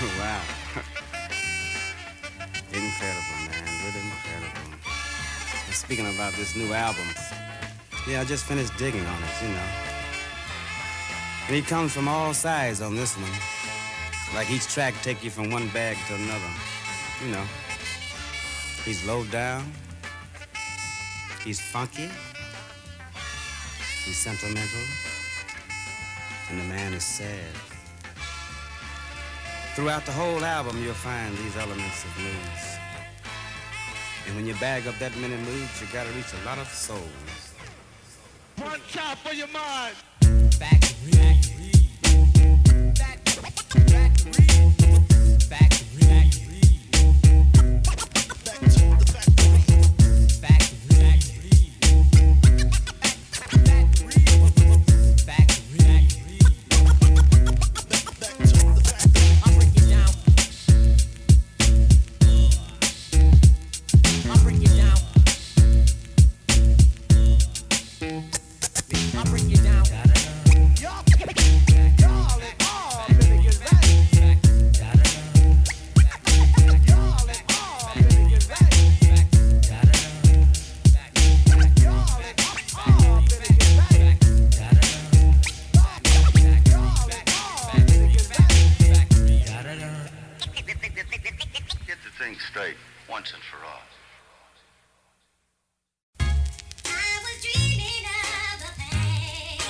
Wow. Incredible, man. Really incredible. And speaking about this new album, yeah, I just finished digging on it. And he comes from all sides on this one. Like each track take you from one bag to another. He's low down. He's funky. He's sentimental. And the man is sad. Throughout the whole album, you'll find these elements of moods. And when you bag up that many moods, you gotta reach a lot of souls. One time for your mind. Back to read. Back to read. Back to read. Straight once and for all. I was dreaming of a thing.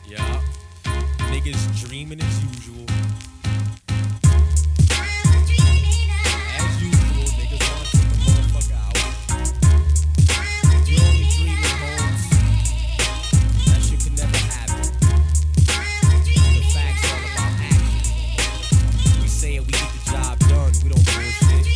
Yeah. Niggas dreaming as usual. I was dreaming As usual, niggas wanna take the motherfucker out. You only dream at homes. That shit could never happen. The facts all about action. We say it, we get the job done. We don't bullshit.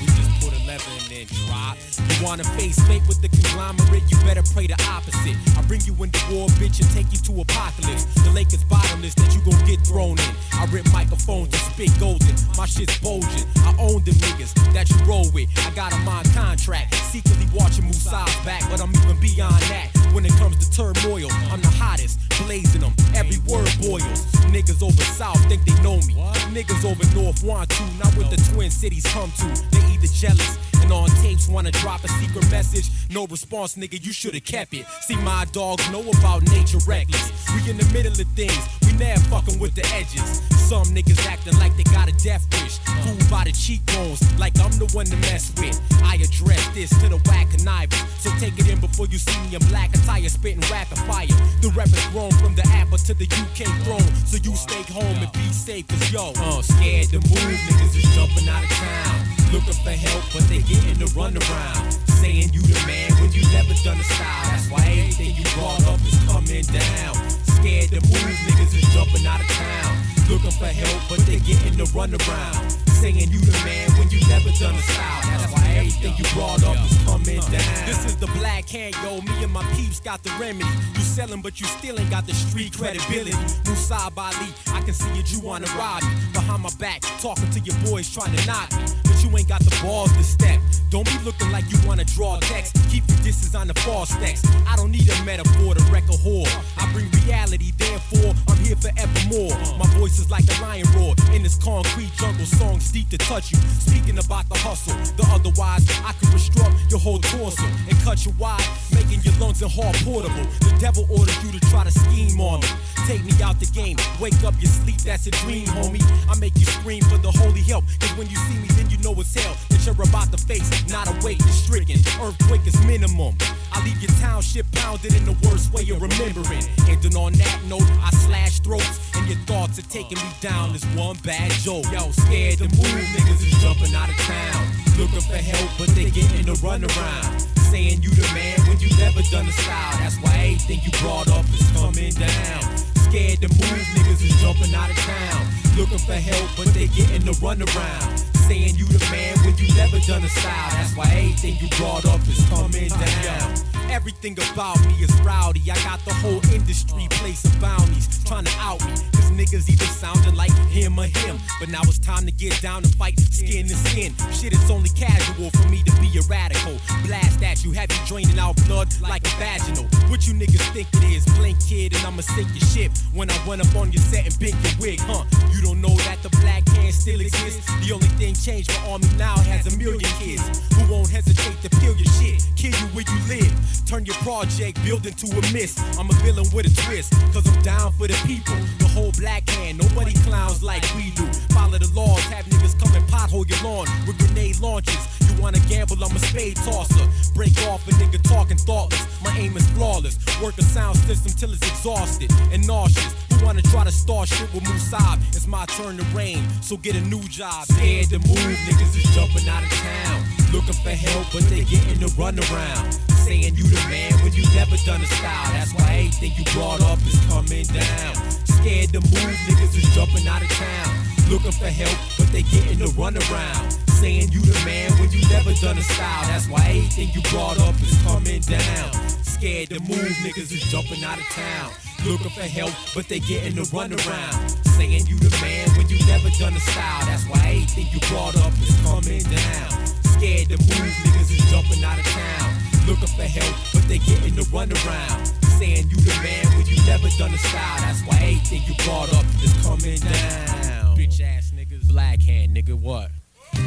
We just put 11 and then drop. You wanna face fate with the conglomerate, you better pray the opposite. I bring you into war, bitch, and take you to apocalypse. The lake is bottomless that you gon' get thrown in. I rip microphones and spit golden. My shit's bulging. I own them niggas that you roll with. I got 'em on contract. Secretly watching Musa's back, but I'm even beyond that. When it comes to turmoil, I'm the hottest, blazing them. Every word boils. Niggas over south think they know me. Niggas over north want to, not what the twin cities come to. They either jealous and on tapes wanna drop a secret message. No response, nigga, you should've kept it. See, my dogs know about nature reckless. We in the middle of things, we never fucking with the edges. Some niggas acting like they got a death wish. Fooled by the cheekbones, like I'm the one to mess with. I address this to the whack connivers. So take it in before you see me in black attire, spitting rapid fire. The rep is grown from the Apple to the UK throne. So you stay home and be safe, cause yo, scared to move, niggas is jumping out of town. Looking for help, but they getting the runaround. Saying you the man when you never done a style. That's why everything you brought up is coming down. Scared to move, niggas is jumping out of town. Looking for help, but they getting the runaround. Saying you the man when you never done a style. That's why everything you brought up is coming down. This is the black hand, yo. Me and my peeps got the remedy. You selling, but you still ain't got the street credibility. Musa Bali, I can see you wanna rob me. Behind my back, talking to your boys trying to knock me. But you ain't got the balls to step. Don't be looking like you wanna draw text. Keep your distance on the false text. I don't need a metaphor to wreck a whore. I bring reality, therefore I'm here forevermore. My voice is like a lion roar in this concrete jungle. Songs deep to touch you. Speaking about the hustle, the otherwise I could restruct your whole torso and cut you wide, making your lungs and heart portable. The devil ordered you to try to scheme on me. Take me out the game, wake up your sleep, that's a dream, homie. I make you scream for the holy help, cause when you see me, then you know it's hell that you're about to face. Not a weight is stricken, earthquake is minimum. I leave your township pounded in the worst way of remembering. And then on that note, I slash throats, and your thoughts are taking me down as one bad joke. Yo, scared to move, niggas is jumping out of town. Looking for help, but they getting the runaround. Saying you the man when you never done a style. That's why everything you brought up is coming down. Scared to move, niggas is jumping out of town. Looking for help, but they getting the runaround. Saying you the man when you never done a style. That's why everything you brought up is coming down. Everything about me is rowdy. I got the whole industry placing bounties, trying to out me. Cause niggas either sounding like him or him. But now it's time to get down and fight skin to skin. Shit, it's only casual for me to be a radical. Blast at you, have you draining out blood like a vaginal. What you niggas think it is? Blink kid and I'ma sink your ship when I run up on your set and bink your wig, huh? You don't know that the black can still exists? The only thing changed for Army now has 1 million kids who won't hesitate to peel your shit, kill you where you live, turn your project build into a mist. I'm a villain with a twist, cause I'm down for the people. The whole black hand, nobody clowns like we do. Follow the laws, have niggas come and pothole your lawn with grenade launches. You wanna gamble, I'm a spade tosser. Break off a nigga talking thoughtless. My aim is flawless. Work a sound system till it's exhausted and nauseous. Who wanna try to start shit with Musab? It's my turn to reign, so get a new job. Scared to move, niggas is jumping out of town. Looking for help, but they getting the runaround. Saying you the man when you never done a style. That's why everything you brought up is coming down. Scared to move, niggas is jumping out of town. Looking for help, but they getting the runaround. Saying you the man when you never done a style. That's why everything you brought up is coming down. Scared to move, niggas is jumping out of town. Looking for help, but they getting the runaround. Saying you the man when you never done a style. That's why everything you brought up is coming down. Scared to move, niggas is jumping out of town. Looking for help, but they getting the runaround. Saying you the man when you never done a style. That's why everything you brought up is coming down. Bitch ass niggas, black hand nigga, what? I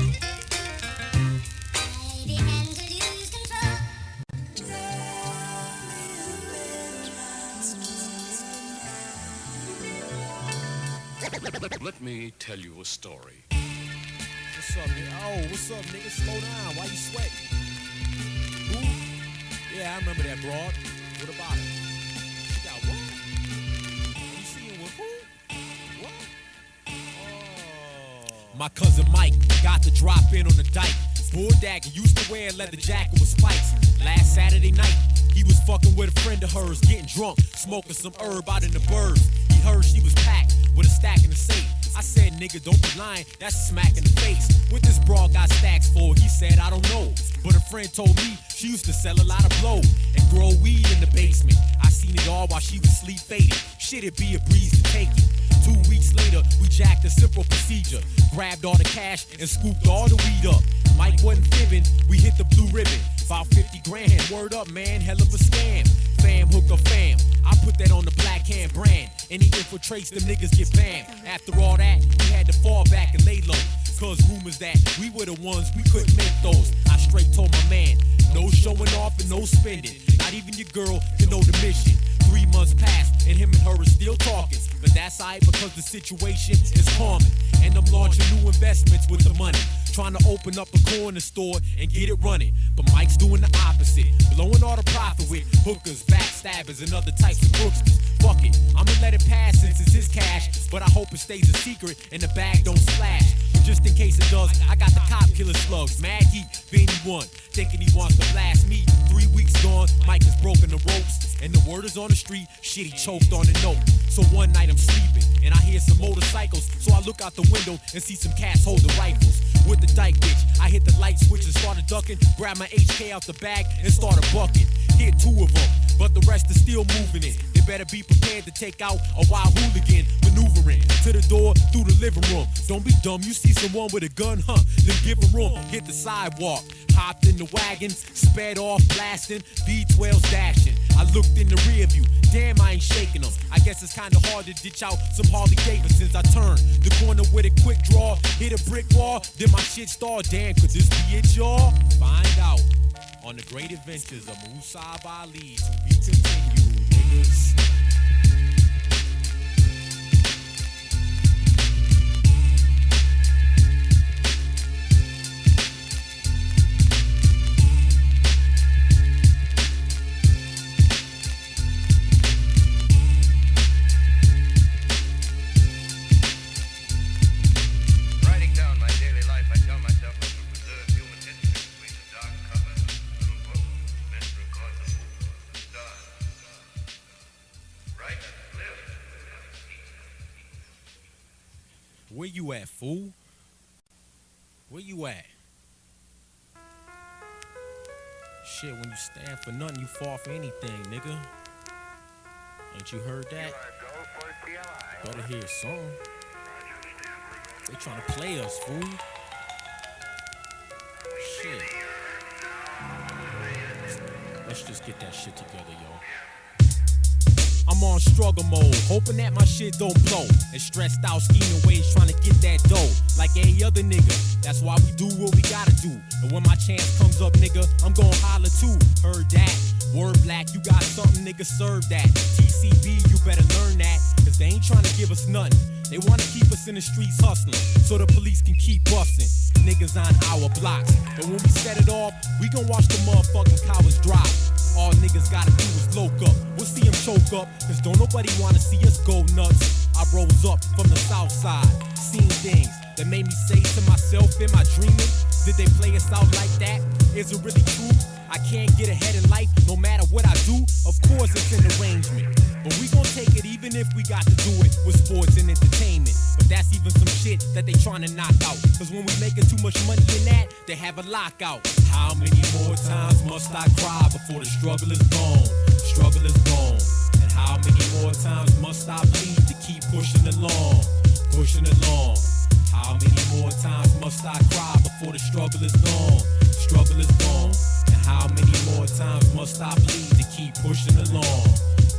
began to lose control. Let me tell you a story. What's up, nigga? Oh, what's up, nigga? Slow down. Why you sweating? Who? Yeah, I remember that broad. What about it? She got what? You see him with who? What? Oh. My cousin Mike got to drop in on the dike. Bulldagger used to wear a leather jacket with spikes. Last Saturday night, he was fucking with a friend of hers, getting drunk, smoking some herb out in the burbs. He heard she was packed with a stack in the safe. I said, nigga, don't be lying, that's a smack in the face. What this broad got stacks for? He said, I don't know. But a friend told me she used to sell a lot of blow and grow weed in the basement. I seen it all while she was sleep faded. Shit, it'd be a breeze to take it. 2 weeks later, we jacked a simple procedure. Grabbed all the cash and scooped all the weed up. Mike wasn't fibbing, we hit the blue ribbon. About 50 grand, word up, man, hell of a scam. Fam, hook up fam, I put that on the black hand brand. Any infiltrates, them niggas get banned. After all that, we had to fall back and lay low. Cause rumors that we were the ones, we couldn't make those. I straight told my man, no showing off and no spending. Not even your girl can know the mission. 3 months passed and him and her are still talking. But that's alright because the situation is calming. And I'm launching new investments with the money. Trying to open up a corner store and get it running. But Mike's doing the opposite. Blowing all the profit with hookers, backstabbers, and other types of crooksters. Fuck it, I'ma let it pass since it's his cash. But I hope it stays a secret and the bag don't splash. But just in case it does, I got the cop killer slugs. Mad heat, Beanie One, thinking he wants to blast me. 3 weeks gone, Mike has broken the ropes. And the word is on the street, shit, he choked on the note. So one night I'm sleeping, and I hear some motorcycles. So I look out the window and see some cats holding rifles. With the dyke bitch, I hit the light switch and started ducking. Grab my HK out the bag and started bucking. Hit 2 of them, but the rest is still moving in. They better be prepared to take out a wild hooligan. Maneuvering to the door, through the living room. Don't be dumb, you see someone with a gun, huh? Then give him room, hit the sidewalk. Hopped in the wagon, sped off blasting, B12's dashing. I looked in the rear view, damn I ain't shaking them. I guess it's kinda hard to ditch out some Harley Davidsons. I turned the corner with a quick draw, hit a brick wall, then my shit started. Damn, could this be it, y'all? Find out on the great adventures of Musab Ali. To be continued, niggas. Writing down my daily life, I tell myself I should preserve human history between the dark covers of little books meant to record the movement of the stars. Write and live. Where you at, fool? Where you at? Shit, when you stand for nothing, you fall for anything, nigga. Ain't you heard that? Better hear a song. They trying to play us, fool. Shit. Let's just just get that shit together, yo. I'm on struggle mode, hoping that my shit don't blow. And stressed out, scheming ways, trying to get that dough. Like any other nigga, that's why we do what we gotta do. And when my chance comes up, nigga, I'm gon' holler too. Heard that? Word black, you got something, nigga, serve that. TCB, you better learn that. Cause they ain't trying to give us nothing. They wanna keep us in the streets hustling, so the police can keep busting. Niggas on our blocks. But when we set it off, we gon' watch the motherfucking cowards drop. All niggas gotta do is loke up. We'll see them choke up, cause don't nobody wanna see us go nuts. I rose up from the south side, seen things that made me say to myself, am I dreaming? Did they play us out like that? Is it really true? I can't get ahead in life no matter what I do. Of course it's an arrangement, but we gon' take it even if we got to do it with sports and entertainment. But that's even some shit that they tryna knock out. Cause when we making too much money in that, they have a lockout. How many more times must I cry before the struggle is gone? Struggle is gone. And how many more times must I bleed to keep pushing along? Pushing along. How many more times must I cry before the struggle is gone? Struggle is gone. And how many more times must I bleed to keep pushing along?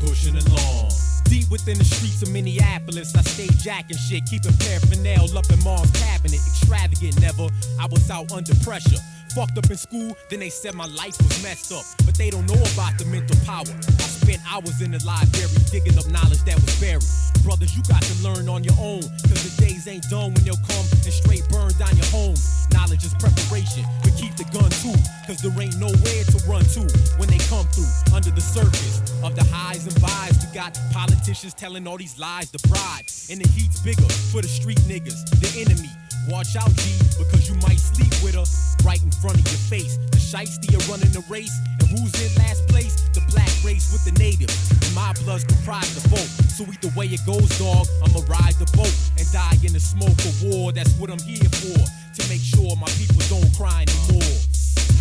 Pushing along. Deep within the streets of Minneapolis, I stay jacking shit, keeping paraphernalia up in mom's cabinet. Extravagant, never. I was out under pressure. Fucked up in school, then they said my life was messed up. But they don't know about the mental power. I spent hours in the library digging up knowledge that was buried. Brothers, you got to learn on your own, cause the days ain't done when they'll come and straight burn down your homes. Knowledge is preparation, but keep the gun too, cause there ain't nowhere to run to when they come through. Under the surface of the highs and buys, we got politicians telling all these lies to bribe. And the heat's bigger for the street niggas, the enemy. Watch out, G, because you might sleep with her right in front of your face. The shiesty are running the race, and who's in last place? The black race with the natives. And my blood's comprised the vote. So either way it goes, dog, I'ma ride the boat and die in the smoke of war. That's what I'm here for, to make sure my people don't cry anymore.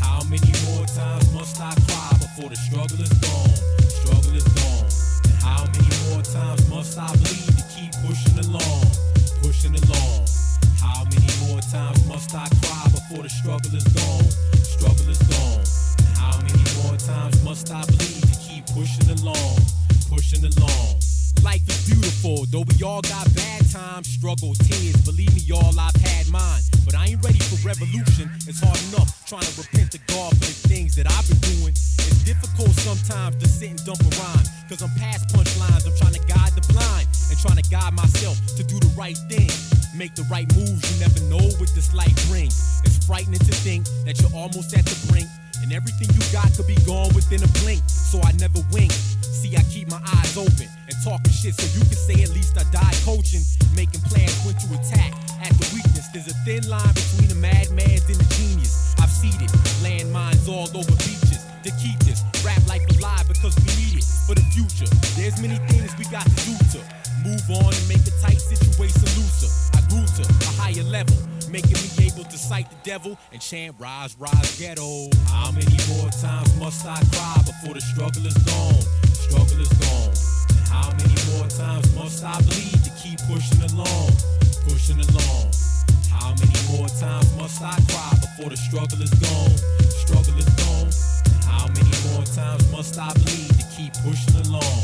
How many more times must I cry before the struggle is gone? Struggle is gone. And how many more times must I bleed to keep pushing along? Pushing along. How many more times must I cry before the struggle is gone? Struggle is gone. And how many more times must I bleed to keep pushing along? Pushing along. Life is beautiful, though we all got bad times, struggle, tears. Believe me, y'all, I've had mine. But I ain't ready for revolution. It's hard enough trying to repent to God for the things that I've been doing. It's difficult sometimes to sit and dump a rhyme, cause I'm past punchlines. I'm trying to guide the blind and trying to guide myself to do the right thing. Make the right moves, you never know what this life brings. It's frightening to think that you're almost at the brink, and everything you got could be gone within a blink. So I never wink. See, I keep my eyes open and talking shit so you can say at least I died coaching. Making plans when to attack at the weakness. There's a thin line between a madman and a genius. I've seen it, landmines all over beaches. To keep this rap life alive because we need it for the future. There's many things we got to do to move on and make a tight situation looser. I grew to a higher level, making me able to sight the devil and chant rise, rise, ghetto. How many more times must I cry before the struggle is gone? Struggle is gone. And how many more times must I bleed to keep pushing along? Pushing along. How many more times must I cry before the struggle is gone? Struggle is gone. And how many more times must I bleed to keep pushing along?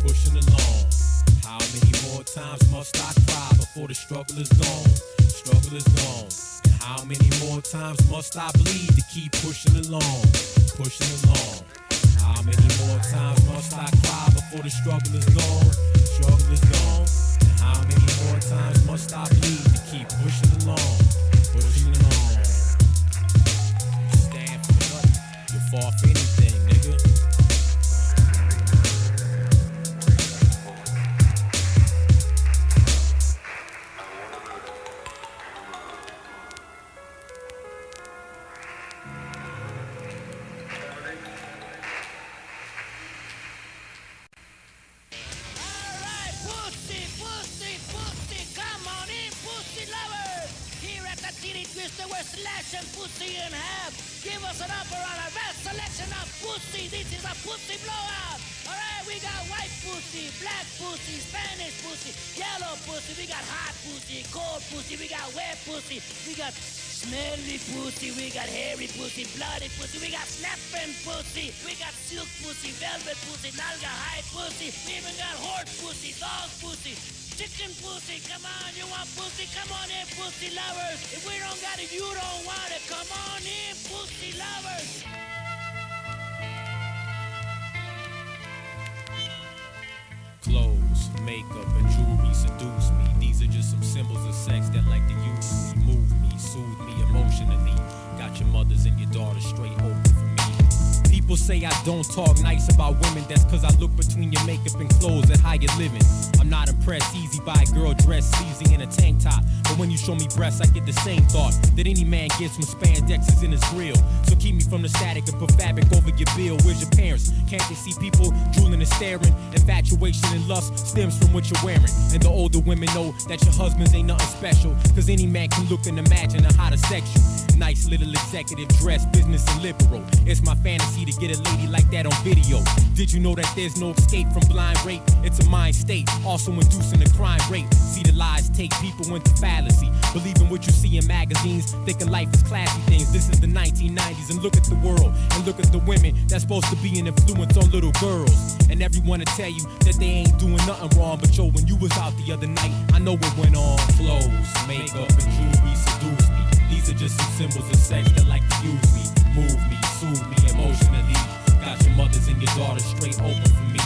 Pushing along. How many more times must I cry before the struggle is gone? Struggle is gone. And how many more times must I bleed to keep pushing along? Pushing along. How many more times must I cry before the struggle is gone? Struggle is gone. And how many more times must I bleed to keep pushing along? Pushing along. You stand for nothing. You fall for anything, nigga. Alright, pussy, come on in, pussy lovers! Here at the Titty Twister, we're slashing pussy in half. Give us an upper on a vast selection of pussy. This is a pussy blowout. Alright, we got white pussy, black pussy, Spanish pussy, yellow pussy. We got hot pussy, cold pussy. We got wet pussy. We got smelly pussy, we got hairy pussy, bloody pussy, we got snapping pussy, we got silk pussy, velvet pussy, nalga hide pussy, we even got horse pussy, dog pussy, chicken pussy. Come on, you want pussy? Come on in, pussy lovers. If we don't got it, you don't want it. Come on in, pussy lovers. Clothes, makeup, and jewelry seduce me. These are just some symbols of sex that like to use me, move me, soothe me emotionally. Got your mothers and your daughters straight open for me. People say I don't talk nice about women. That's cause I look between your makeup and clothes at how you're living. I'm not impressed easy by a girl dressed sleazy in a tank top. But when you show me breasts, I get the same thought that any man gets when spandex is in his grill. So keep me from the static and put fabric over your bill. Where's your parents? Can't they see people drooling and staring? Infatuation and lust stems from what you're wearing. And the older women know that your husbands ain't nothing special. Cause any man can look and imagine how to sex you. Nice little executive dress, business and liberal. It's my fantasy to get a lady like that on video. Did you know that there's no escape from blind rape? It's a mind state, also inducing a crime rate. See the lies take people into fallacy. Believing what you see in magazines, thinking life is classy things. This is the 1990s and look at the world. And look at the women that's supposed to be an influence on little girls. And everyone will tell you that they ain't doing nothing wrong. But yo, when you was out the other night, I know what went on. Clothes, makeup, and jewelry seduce me. These are just some symbols of sex that like to use me, move me, soothe me emotionally. Got your mothers and your daughters straight open for me.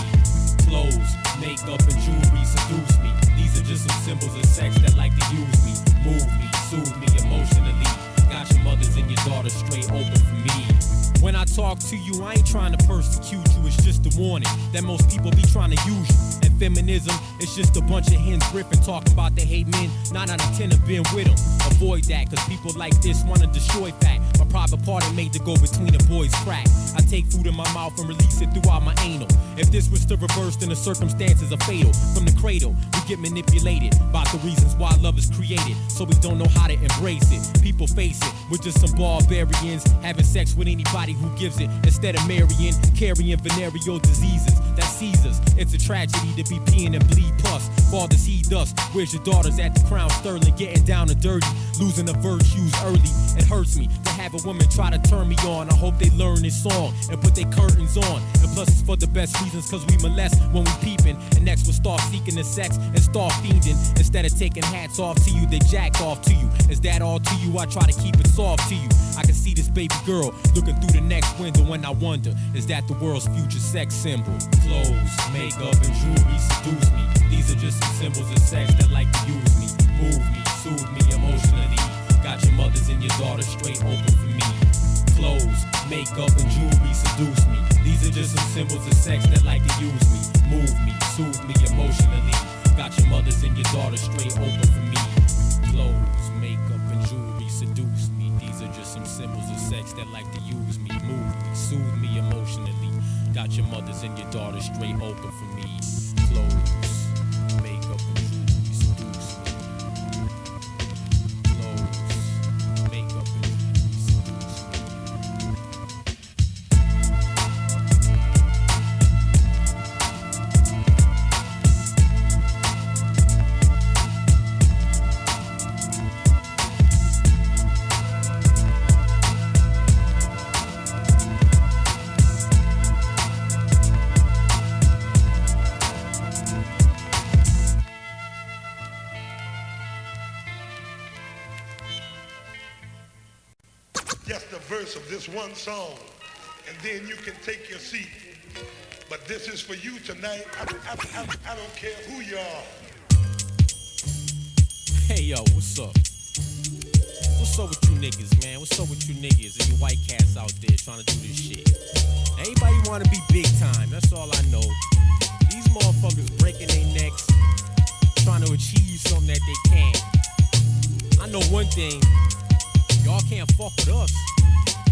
Clothes, makeup, and jewelry seduce me. These are just some symbols of sex that like to use me, move me, soothe me emotionally. Got your mothers and your daughters straight open for me. When I talk to you, I ain't trying to persecute you. It's just a warning that most people be trying to use you. And feminism, it's just a bunch of hens riffing, talking about they hate men. 9 out of 10 have been with them. Avoid that, cause people like this wanna destroy fact. My private part is made to go between a boy's crack. I take food in my mouth and release it throughout my anal. If this was to reverse, then the circumstances are fatal. From the cradle, we get manipulated by the reasons why love is created. So we don't know how to embrace it. People face it, we're just some barbarians having sex with anybody who gives it. Instead of marrying, carrying venereal diseases that seize us. It's a tragedy to be peeing and bleed pus. Fathers heed us. Where's your daughters at the Crown Sterling, getting down and dirty, losing the virtues early? It hurts me to have a woman try to turn me on. I hope they learn this song and put their curtains on. And plus it's for the best reasons, cause we molest when we peeping. And next we'll start seeking the sex and start fiending. Instead of taking hats off to you, they jack off to you. Is that all to you? I try to keep it soft to you. I can see this baby girl looking through the next window, and I wonder, is that the world's future sex symbol? Clothes, makeup, and jewelry seduce me. These are just some symbols of sex that like to use me, move me, soothe me emotionally. Got your mothers and your daughters straight open for me. Clothes, makeup, and jewelry seduce me. These are just some symbols of sex that like to use me, move me, soothe me emotionally. Got your mothers and your daughters straight open for me. Clothes, makeup, and jewelry seduce me. These are just some symbols of sex that like to use me, move me, soothe me emotionally. Got your mothers and your daughters straight open for me. Clothes, makeup, and jewelry seduce me. Clothes, makeup, and jewelry seduce me. Just the verse of this one song, and then you can take your seat. But this is for you tonight. I don't care who you are. Hey yo, what's up? What's up with you niggas, man? What's up with you niggas and you white cats out there trying to do this shit? Everybody wanna be big time, that's all I know. These motherfuckers breaking their necks, trying to achieve something that they can't. I know one thing, y'all can't fuck with us.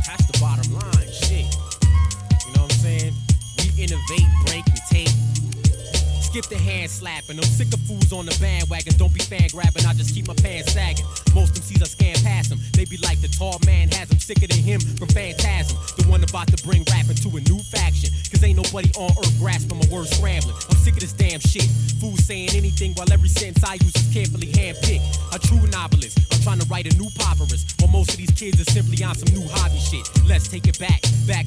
That's the bottom line, shit. You know what I'm saying? We innovate, break, and take. Skip the hand slapping. I'm sick of fools on the bandwagon. Don't be fan grabbing. I just keep my pants sagging. Most MCs I scan past him. They be like the tall man has them sicker than him from Phantasm. The one about to bring rap into a new faction. Cause ain't nobody on earth grasping my words scrambling. I'm sick of this damn shit. Fools saying anything while every sentence I use is carefully handpicked. A true novelist. I'm trying to write a new papyrus. While most of these kids are simply on some new hobby shit. Let's take it back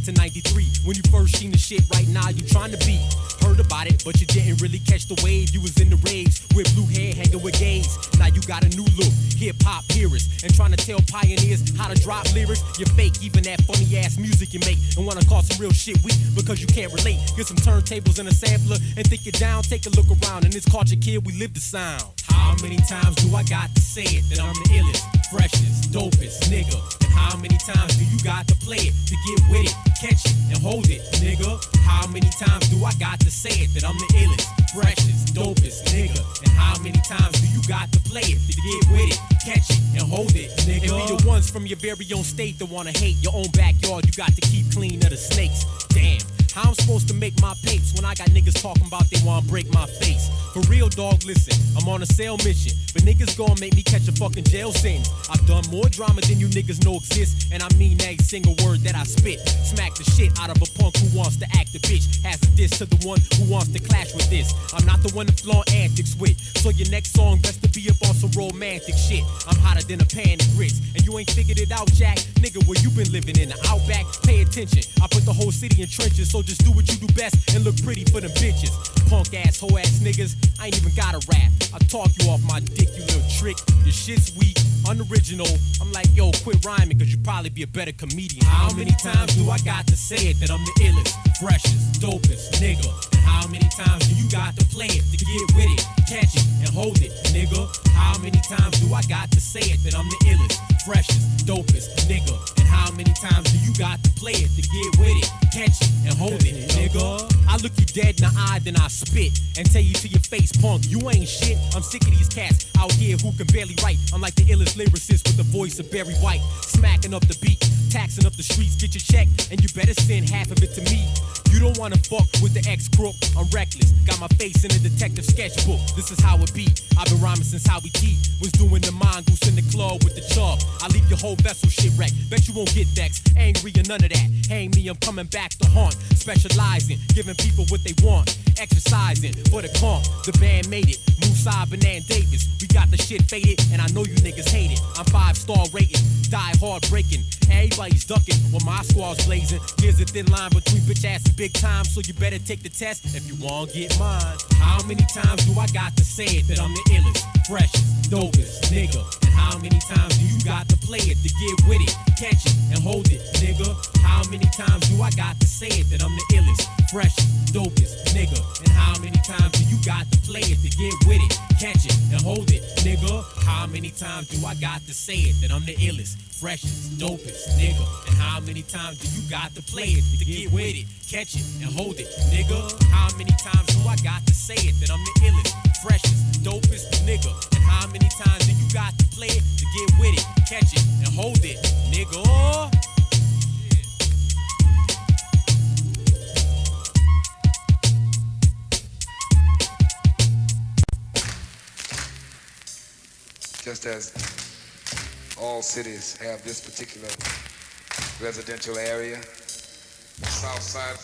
to 93. When you first seen the shit right now you trying to be. Heard about it, but you didn't really catch the wave. You was in the raves with blue hair hanging with gays. Now you got a new look, hip-hop purists. And trying to tell pioneers how to drop lyrics. You're fake, even that funny-ass music you make. And wanna call some real shit weak because you can't relate. Get some turntables and a sampler and think you're down. Take a look around. In this culture, kid, we live the sound. How many times do I got to say it that I'm the illest, freshest, dopest, nigga? And how many times do you got to play it to get with it, catch it, and hold it, nigga? How many times do I got to say it that I'm the illest, freshest, dopest, nigga? And how many times do you got to play it to get with it, catch it, and hold it, nigga? And be the ones from your very own state that wanna hate your own backyard. You got to keep clean of the snakes. Damn. How I'm supposed to make my papes when I got niggas talking about they wanna break my face? For real, dog, listen, I'm on a sale mission, but niggas gon' make me catch a fucking jail sentence. I've done more drama than you niggas know exists, and I mean every single word that I spit. Smack the shit out of a punk who wants to act a bitch. Has a diss to the one who wants to clash with this. I'm not the one to flaunt antics with, so your next song best to be up on some romantic shit. I'm hotter than a pan of grits, and you ain't figured it out, Jack. Nigga, where you been living in the outback? Pay attention, I put the whole city in trenches, so just do what you do best and look pretty for them bitches. Punk ass, hoe ass niggas, I ain't even gotta rap. I talk you off my dick, you little trick. Your shit's weak, unoriginal. I'm like, yo, quit rhyming, cause you probably be a better comedian. How many times do I got to say it that I'm the illest, freshest, dopest, nigga? And how many times do you got to play it to get with it, catch it, and hold it, nigga? How many times do I got to say it that I'm the illest, freshest, dopest, nigga? And how many times do you got to play it to get with it, catch it, and hold it, nigga? I look you dead in the eye, then I spit and tell you to your face, punk, you ain't shit. I'm sick of these cats out here who can barely write. I'm like the illest lyricist with the voice of Barry White, smacking up the beat, taxing up the streets. Get your check, and you better send half of it to me. You don't wanna fuck with the ex-crook, I'm reckless. Got my face in a detective sketchbook. This is how it be. I've been rhyming since Howie T was doing the mongoose in the club with the chub. I leave your whole vessel shit wrecked. Bet you won't get vexed, angry or none of that. Hang me, I'm coming back to haunt. Specializing, giving people what they want. Exercising for the comp. The band made it. Musa, Banan Davis. We got the shit faded, and I know you niggas hate it. I'm 5-star rated, die hard breaking. Everybody's ducking when my squad's blazing. Here's a thin line between bitch ass and big time, so you better take the test if you want to get mine. How many times do I got to say it that I'm the illest, freshest, dopest, nigga? And how many times do you got to play it to get with it, catch it, and hold it, nigga? How many times do I got to say it that I'm the illest, freshest, dopest, nigga? And how many times do you got to play it to get with it, catch it, and hold it, nigga? How many times do I got to say it that I'm the illest, freshest, dopest, nigga? And how many times do you got to play it to get with it, catch it, and hold it, nigga? How many times do I got to say it that I'm the illest, freshest, dopest, nigga? And how many times do you got to play it to get with it, catch it, and hold it, nigga? Just as all cities have this particular residential area, the South Side.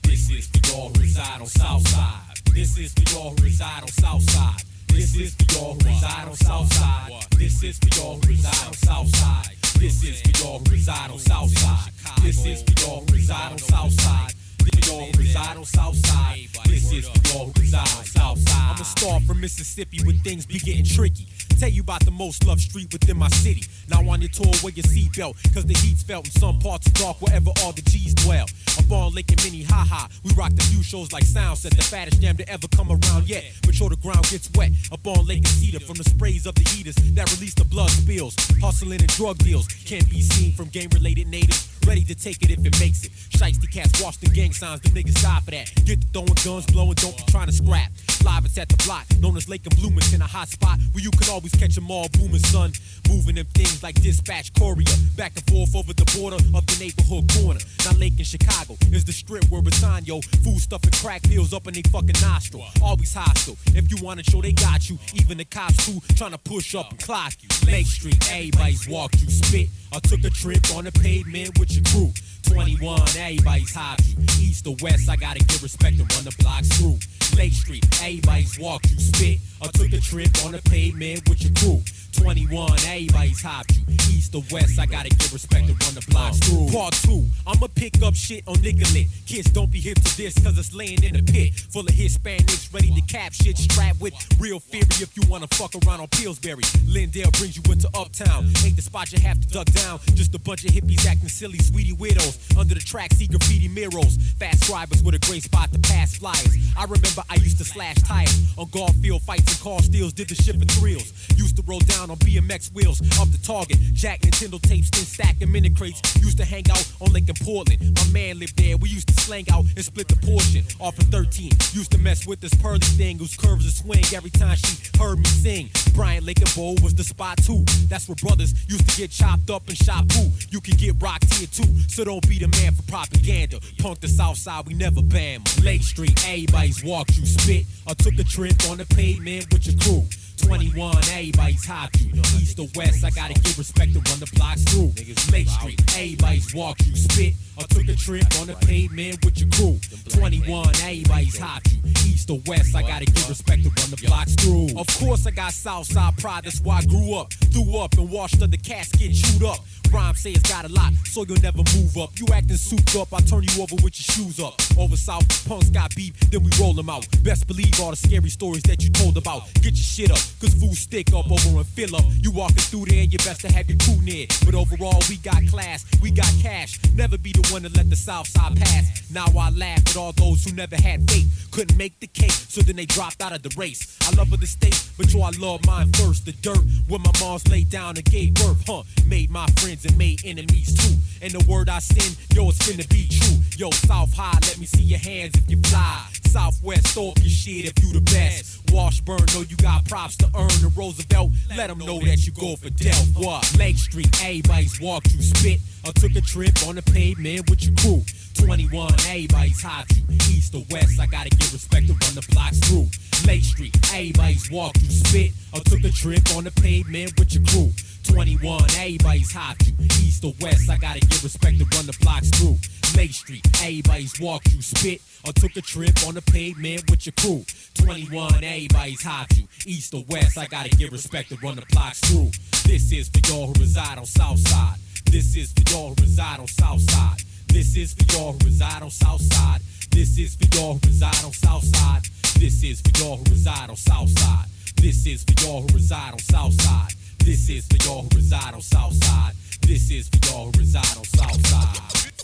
This is for y'all who reside on South Side. This is for y'all who reside on South Side. This is for y'all who reside on South Side. This is for y'all who reside on South Side. This is for y'all who reside on South Side. This is for y'all who reside on South Side. This y'all who reside on South Side. This is for y'all who reside on South Side. I'm a star from Mississippi when things be getting tricky. Tell you about the most loved street within my city. Now on your tour, wear your seatbelt, cause the heat's felt in some parts of dark wherever all the G's dwell. Up on Lake and Minnehaha, we rocked a few shows like Soundset, the fattest jam to ever come around yet. But sure the ground gets wet. Up on Lake and Cedar from the sprays of the heaters that release the blood spills. Hustling and drug deals can be seen from gang-related natives. Ready to take it if it makes it. Shiesty cats wash the gang signs, the niggas die for that. Get to throwing guns, blowing, don't be trying to scrap. Live, it's at the block, known as Lake and Bloomington, a hot spot where you can always catch 'em all booming, son. Moving them things like dispatch courier, back and forth over the border of the neighborhood corner. Now Lake in Chicago is the strip where it's on, yo. Food stuff and crack pills up in they fucking nostril. Always hostile. If you wanna show they got you, even the cops too, trying to push up and clock you. Lake Street, everybody's walked you, spit. I took a trip on the pavement with your crew. 21, everybody's hopped you. East or west, I gotta give respect and run the blocks through. Lake Street, everybody's walked you, spit. I took a trip on the pavement with your crew. 21, everybody's hopped you. East or west, I gotta give respect and run the blocks through. Part 2, I'ma pick up shit on Nicolette. Kids don't be hip to this, cause it's laying in the pit. Full of Hispanics ready to cap shit, strapped with real fury if you wanna fuck around on Pillsbury. Lindale brings you into Uptown. Ain't the spot you have to duck down. Just a bunch of hippies acting silly, sweetie widows. Under the track, see graffiti mirrors. Fast scribers with a great spot to pass flyers. I remember I used to slash tires on Garfield fights and car steals, did the shit for thrills. Used to roll down on BMX wheels up the Target. Jack Nintendo tapes, then stacking minute crates. Used to hang out on Lake in Portland. My man lived there. We used to slang out and split the portion off of 13. Used to mess with this pearly thing whose curves would swing every time she heard me sing. Bryant Lake and Bowl was the spot too. That's where brothers used to get chopped up and shot poo. You can get rocked here too, so don't be the man for propaganda. Punk the South Side, we never ban. Lake Street, everybody's walked you, spit. I took a trip on the pavement with your crew. 21, everybody's hopped you. East or west, I gotta give respect to run the blocks through. Lake Street, everybody's walked you, spit. I took a trip on the pavement with your crew. 21, everybody's hopped you. East or west, I gotta give respect to run the blocks through. Of course, I got Southside pride, that's why I grew up. Threw up and washed under casket, chewed up. Rhyme say it's got a lot, so you'll never move up. You acting souped up, I turn you over with your shoes up. Over south, punks got beef, then we roll them out. Best believe all the scary stories that you told about. Get your shit up, cause fools stick up over and fill up. You walking through there, you best to have your crew near. But overall, we got class, we got cash. Never be the one to let the south side pass. Now I laugh at all those who never had faith. Couldn't make the cake, so then they dropped out of the race. I love the state, but yo, I love mine first. The dirt, when my moms laid down and gave birth, made my friends and made enemies too. And the word I send, yo, it's finna be true. Yo, South High, let me see your hands if you fly. Southwest, throw up your shit if you the best. Washburn, know you got props to earn. And Roosevelt, let them know that you go for death. What? Lake Street, everybody's walked you, spit. I took a trip on the pavement with your crew. 21, everybody's hopped you. East or west, I gotta give respect to run the blocks through. Lake Street, everybody's walked you, spit. I took a trip on the pavement with your crew. 21, everybody's hopped you. East or west, I gotta give respect to run the blocks through. Lake Street, everybody's walked you, spit. I took a trip on the pavement with your crew. 21, everybody's hopped you. East or west, I gotta give respect to run the blocks through. This is for y'all who reside on South Side. This is for y'all who reside on South Side. This is for y'all who reside on South Side. This is for y'all who reside on South Side. This is for y'all who reside on South Side. This is for y'all who reside on South Side. This is for y'all who reside on South Side. This is for y'all who reside on South Side.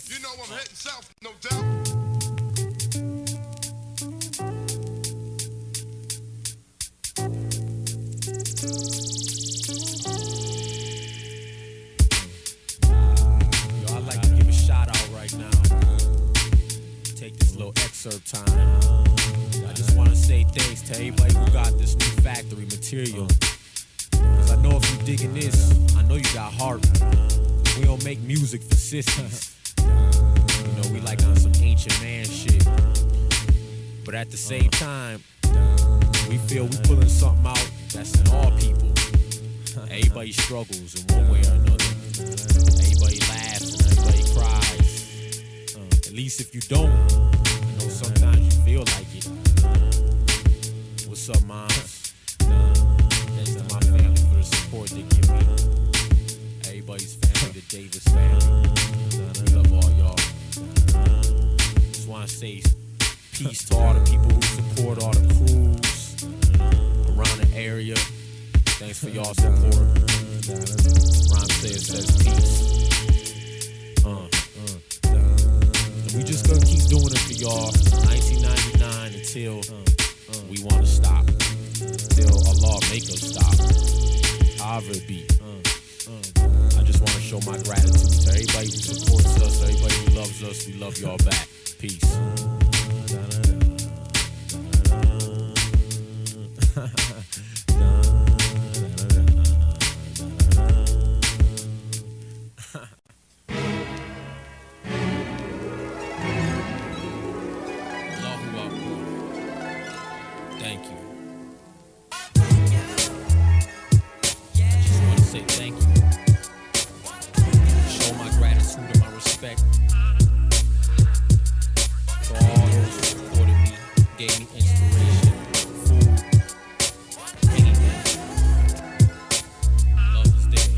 You know I'm heading south, no doubt. Yo, I'd like to give a shout out right now. Take this little excerpt time. I just want to say thanks to everybody who got this new factory material. Cause I know if you digging this, I know you got heart. We don't make music for sissies. You know, we like on some ancient man shit. But at the same time, we feel we pulling something out that's in all people. Everybody struggles in one way or another. Everybody laughs and everybody cries. At least if you don't, you know, sometimes you feel like it. What's up, moms? Thanks to my family for the support they give me. Everybody's family, the Davis family. We love all y'all. Just want to say peace to all the people who support all the crews around the area. Thanks for y'all support. Rhyme says peace. And we just gonna keep doing it for y'all. 1999 until we wanna stop. Till Allah make us stop. However it be. I just wanna show my gratitude to everybody who supports us, everybody who loves us. We love y'all back. Peace. Thank you. I just want to say thank you. Show my gratitude and my respect to all those who supported me, gave me inspiration, food, anything. Love is there.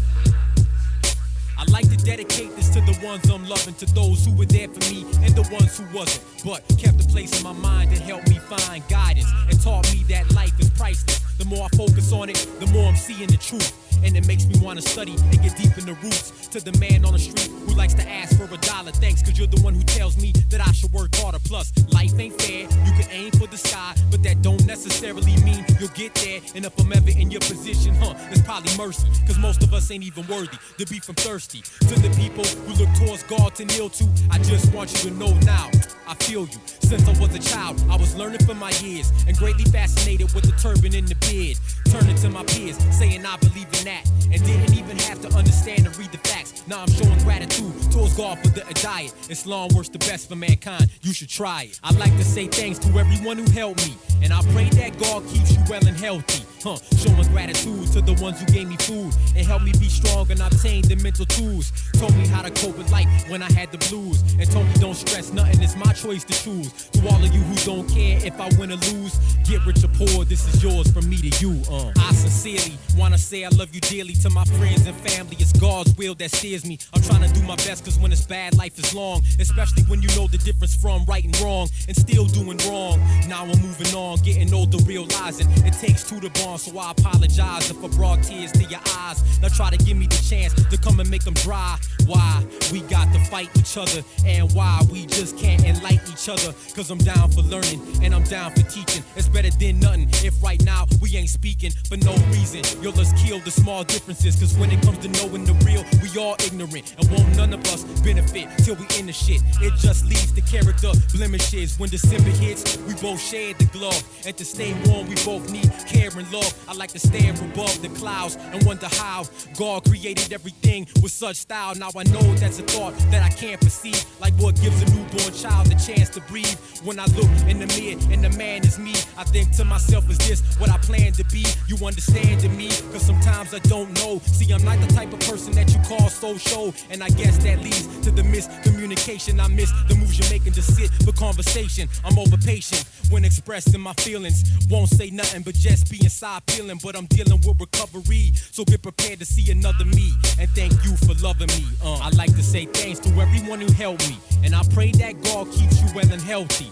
I like to dedicate this to the ones I'm loving, to those who were there for me and the ones who wasn't, but kept a place in my mind that helped me find guidance and taught me that life is priceless. The more I focus on it, the more I'm seeing the truth. And it makes me want to study and get deep in the roots. To the man on the street who likes to ask for $1, thanks, cause you're the one who tells me that I should work harder. Plus, life ain't fair, you can aim for the sky, but that don't necessarily mean you'll get there. And if I'm ever in your position, it's probably mercy, cause most of us ain't even worthy to be from thirsty. To the people who look towards God to kneel to, I just want you to know now, I feel you. Since I was a child, I was learning from my years and greatly fascinated with the turban and the beard. Turning to my peers, saying I believe in that, and didn't even have to understand and read the facts. Now I'm showing gratitude towards God for the diet. Islam works the best for mankind, you should try it. I like to say thanks to everyone who helped me, and I pray that God keeps you well and healthy. Showing gratitude to the ones who gave me food and helped me be strong and obtain the mental tools. Told me how to cope with life when I had the blues, and told me don't stress nothing, it's my choice to choose. To all of you who don't care if I win or lose, get rich or poor, this is yours from me to you. I sincerely wanna say I love you dearly. To my friends and family, it's God's will that steers me. I'm trying to do my best, cause when it's bad, life is long, especially when you know the difference from right and wrong, and still doing wrong. Now I'm moving on, getting older, realizing it takes two to bond. So I apologize if I brought tears to your eyes. Now try to give me the chance to come and make them dry. Why we got to fight each other, and why we just can't enlighten each other. Cause I'm down for learning and I'm down for teaching. It's better than nothing if right now we ain't speaking for no reason. Yo, let's kill the small differences, cause when it comes to knowing the real, we all ignorant, and won't none of us benefit till we in the shit. It just leaves the character blemishes. When December hits, we both share the glove, and to stay warm we both need care and love. I like to stare above the clouds and wonder how God created everything with such style. Now I know that's a thought that I can't perceive, like what gives a newborn child the chance to breathe. When I look in the mirror and the man is me, I think to myself, is this what I plan to be? You understanding me? Cause sometimes I don't know. See, I'm not the type of person that you call social, and I guess that leads to the miscommunication. I miss the moves you're making to sit for conversation. I'm over patient when expressing my feelings. Won't say nothing but just be inside feeling, but I'm dealing with recovery, so get prepared to see another me. And thank you for loving me. I like to say thanks to everyone who helped me, and I pray that God keeps you well and healthy.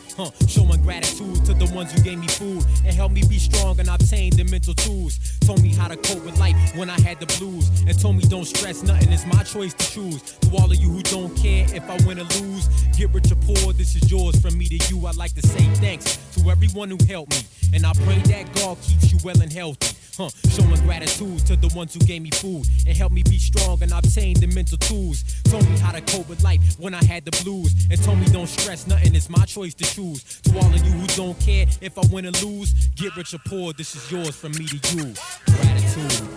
Showing gratitude to the ones who gave me food and helped me be strong and obtain the mental tools. Told me how to cope with life when I had the blues, and told me don't stress nothing, it's my choice to choose. To all of you who don't care if I win or lose, get rich or poor, this is yours from me to you. I like to say thanks to everyone who helped me, and I pray that God keeps you well and healthy. Showing gratitude to the ones who gave me food and helped me be strong and obtain the mental tools. Told me how to cope with life when I had the blues, and told me don't stress nothing, it's my choice to choose. To all of you who don't care if I win or lose, get rich or poor, this is yours from me to you. Gratitude.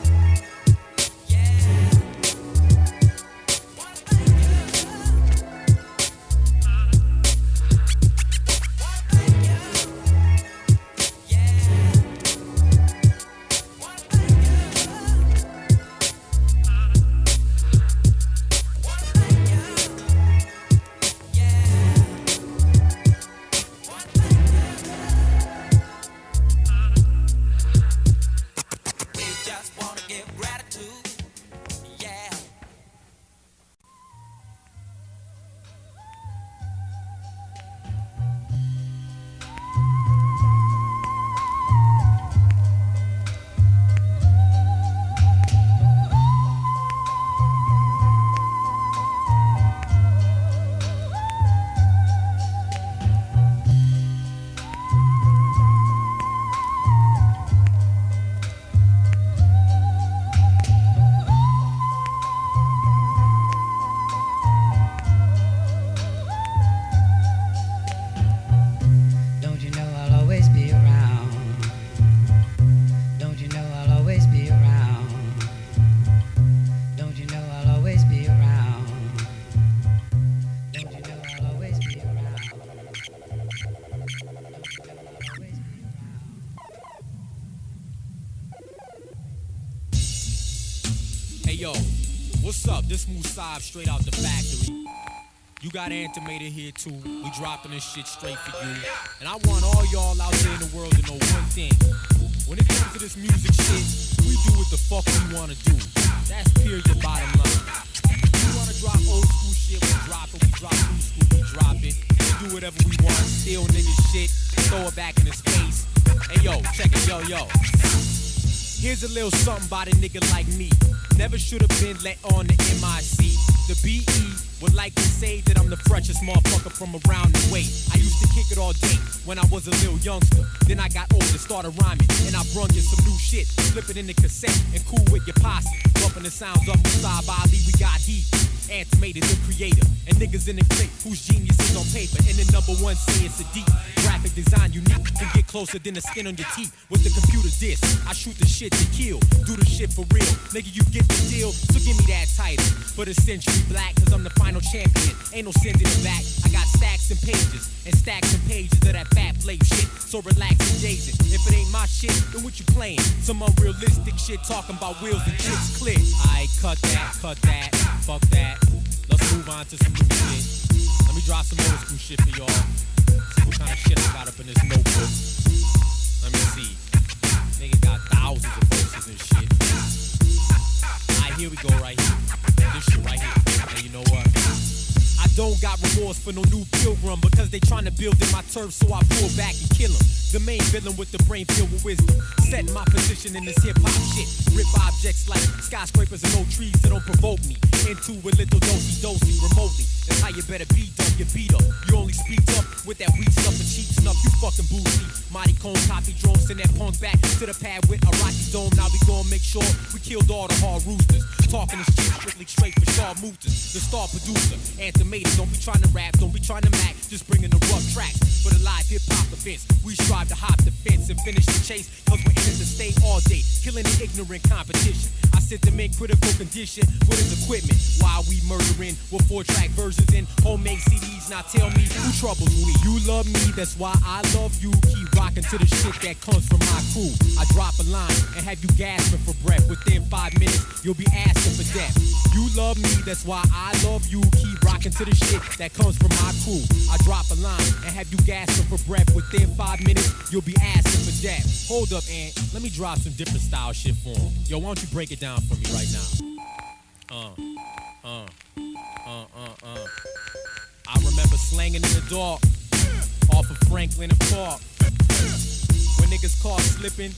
Just wanna yo, what's up? This Musab straight out the factory. You got Antimator here too. We dropping this shit straight for you. And I want all y'all out there in the world to know one thing. When it comes to this music shit, we do what the fuck we wanna do. That's period bottom line. If we wanna drop old school shit, we drop it. We drop new school, we drop it. We do whatever we want. Steal niggas shit, throw it back in his face. Hey yo, check it, yo. Here's a little something about a nigga like me. Never should have been let on the MIC. The BE would like to say that I'm the freshest motherfucker from around the way. I used to kick it all day when I was a little youngster. Then I got older, started rhyming, and I brung you some new shit. Slip it in the cassette and cool with your posse. Bumping the sounds of Musab Ali, we got heat. Antimated the creator, and niggas in the clique whose genius is on paper. And the number one say it's a deep graphic design unique. Can get closer than the skin on your teeth with the computer disc. I shoot the shit to kill, do the shit for real. Nigga, you get the deal, so give me that title. For the century black, cause I'm the final champion. Ain't no sending it back. I got stacks and pages of that fat flake shit. So relax and daze it. If it ain't my shit, then what you playing? Some unrealistic shit talking about wheels and chicks clear. Aight, cut that, fuck that. Let's move on to some new shit. Let me drop some old school shit for y'all. See what kind of shit I got up in this notebook. Let me see. Nigga got thousands of verses and shit. Alright, here we go right here. This shit right here. Hey, you know what? I don't got remorse for no new pilgrim because they tryna build in my turf, so I pull back and kill them. The main villain with the brain filled with wisdom. Setting my position in this hip-hop shit. Rip objects like skyscrapers and old trees that don't provoke me. Into a little dosey remotely. That's how you better be done, you beat up. You only speak up with that weak stuff and cheap snuff. You fucking boozy. Mighty Cone copy drones, send that punk back to the pad with a rocky dome. Now we gon' make sure we killed all the hard roosters. Talking this shit strictly straight for Shaw Mooters. The star producer, Antimator. Don't be trying to rap, don't be trying to mac. Just bringing the rough tracks for the live hip-hop events. We strive to hop the fence and finish the chase, cause we're in it to stay all day, killing the ignorant competition. I sit to make critical condition with his equipment while we murdering with 4-track versions and homemade CDs. Now tell me who troubles we. You love me, that's why I love you. Keep rocking to the shit that comes from my crew. I drop a line and have you gasping for breath. Within 5 minutes, you'll be asking for death. You love me, that's why I love you. Keep rocking to the shit that comes from my crew. I drop a line and have you gasping for breath. Within 5 minutes, you'll be asking for death. Hold up, Ant. Let me drop some different style shit for him. Yo, why don't you break it down for me right now? I remember slanging in the dark off of Franklin and Park. When niggas caught slipping,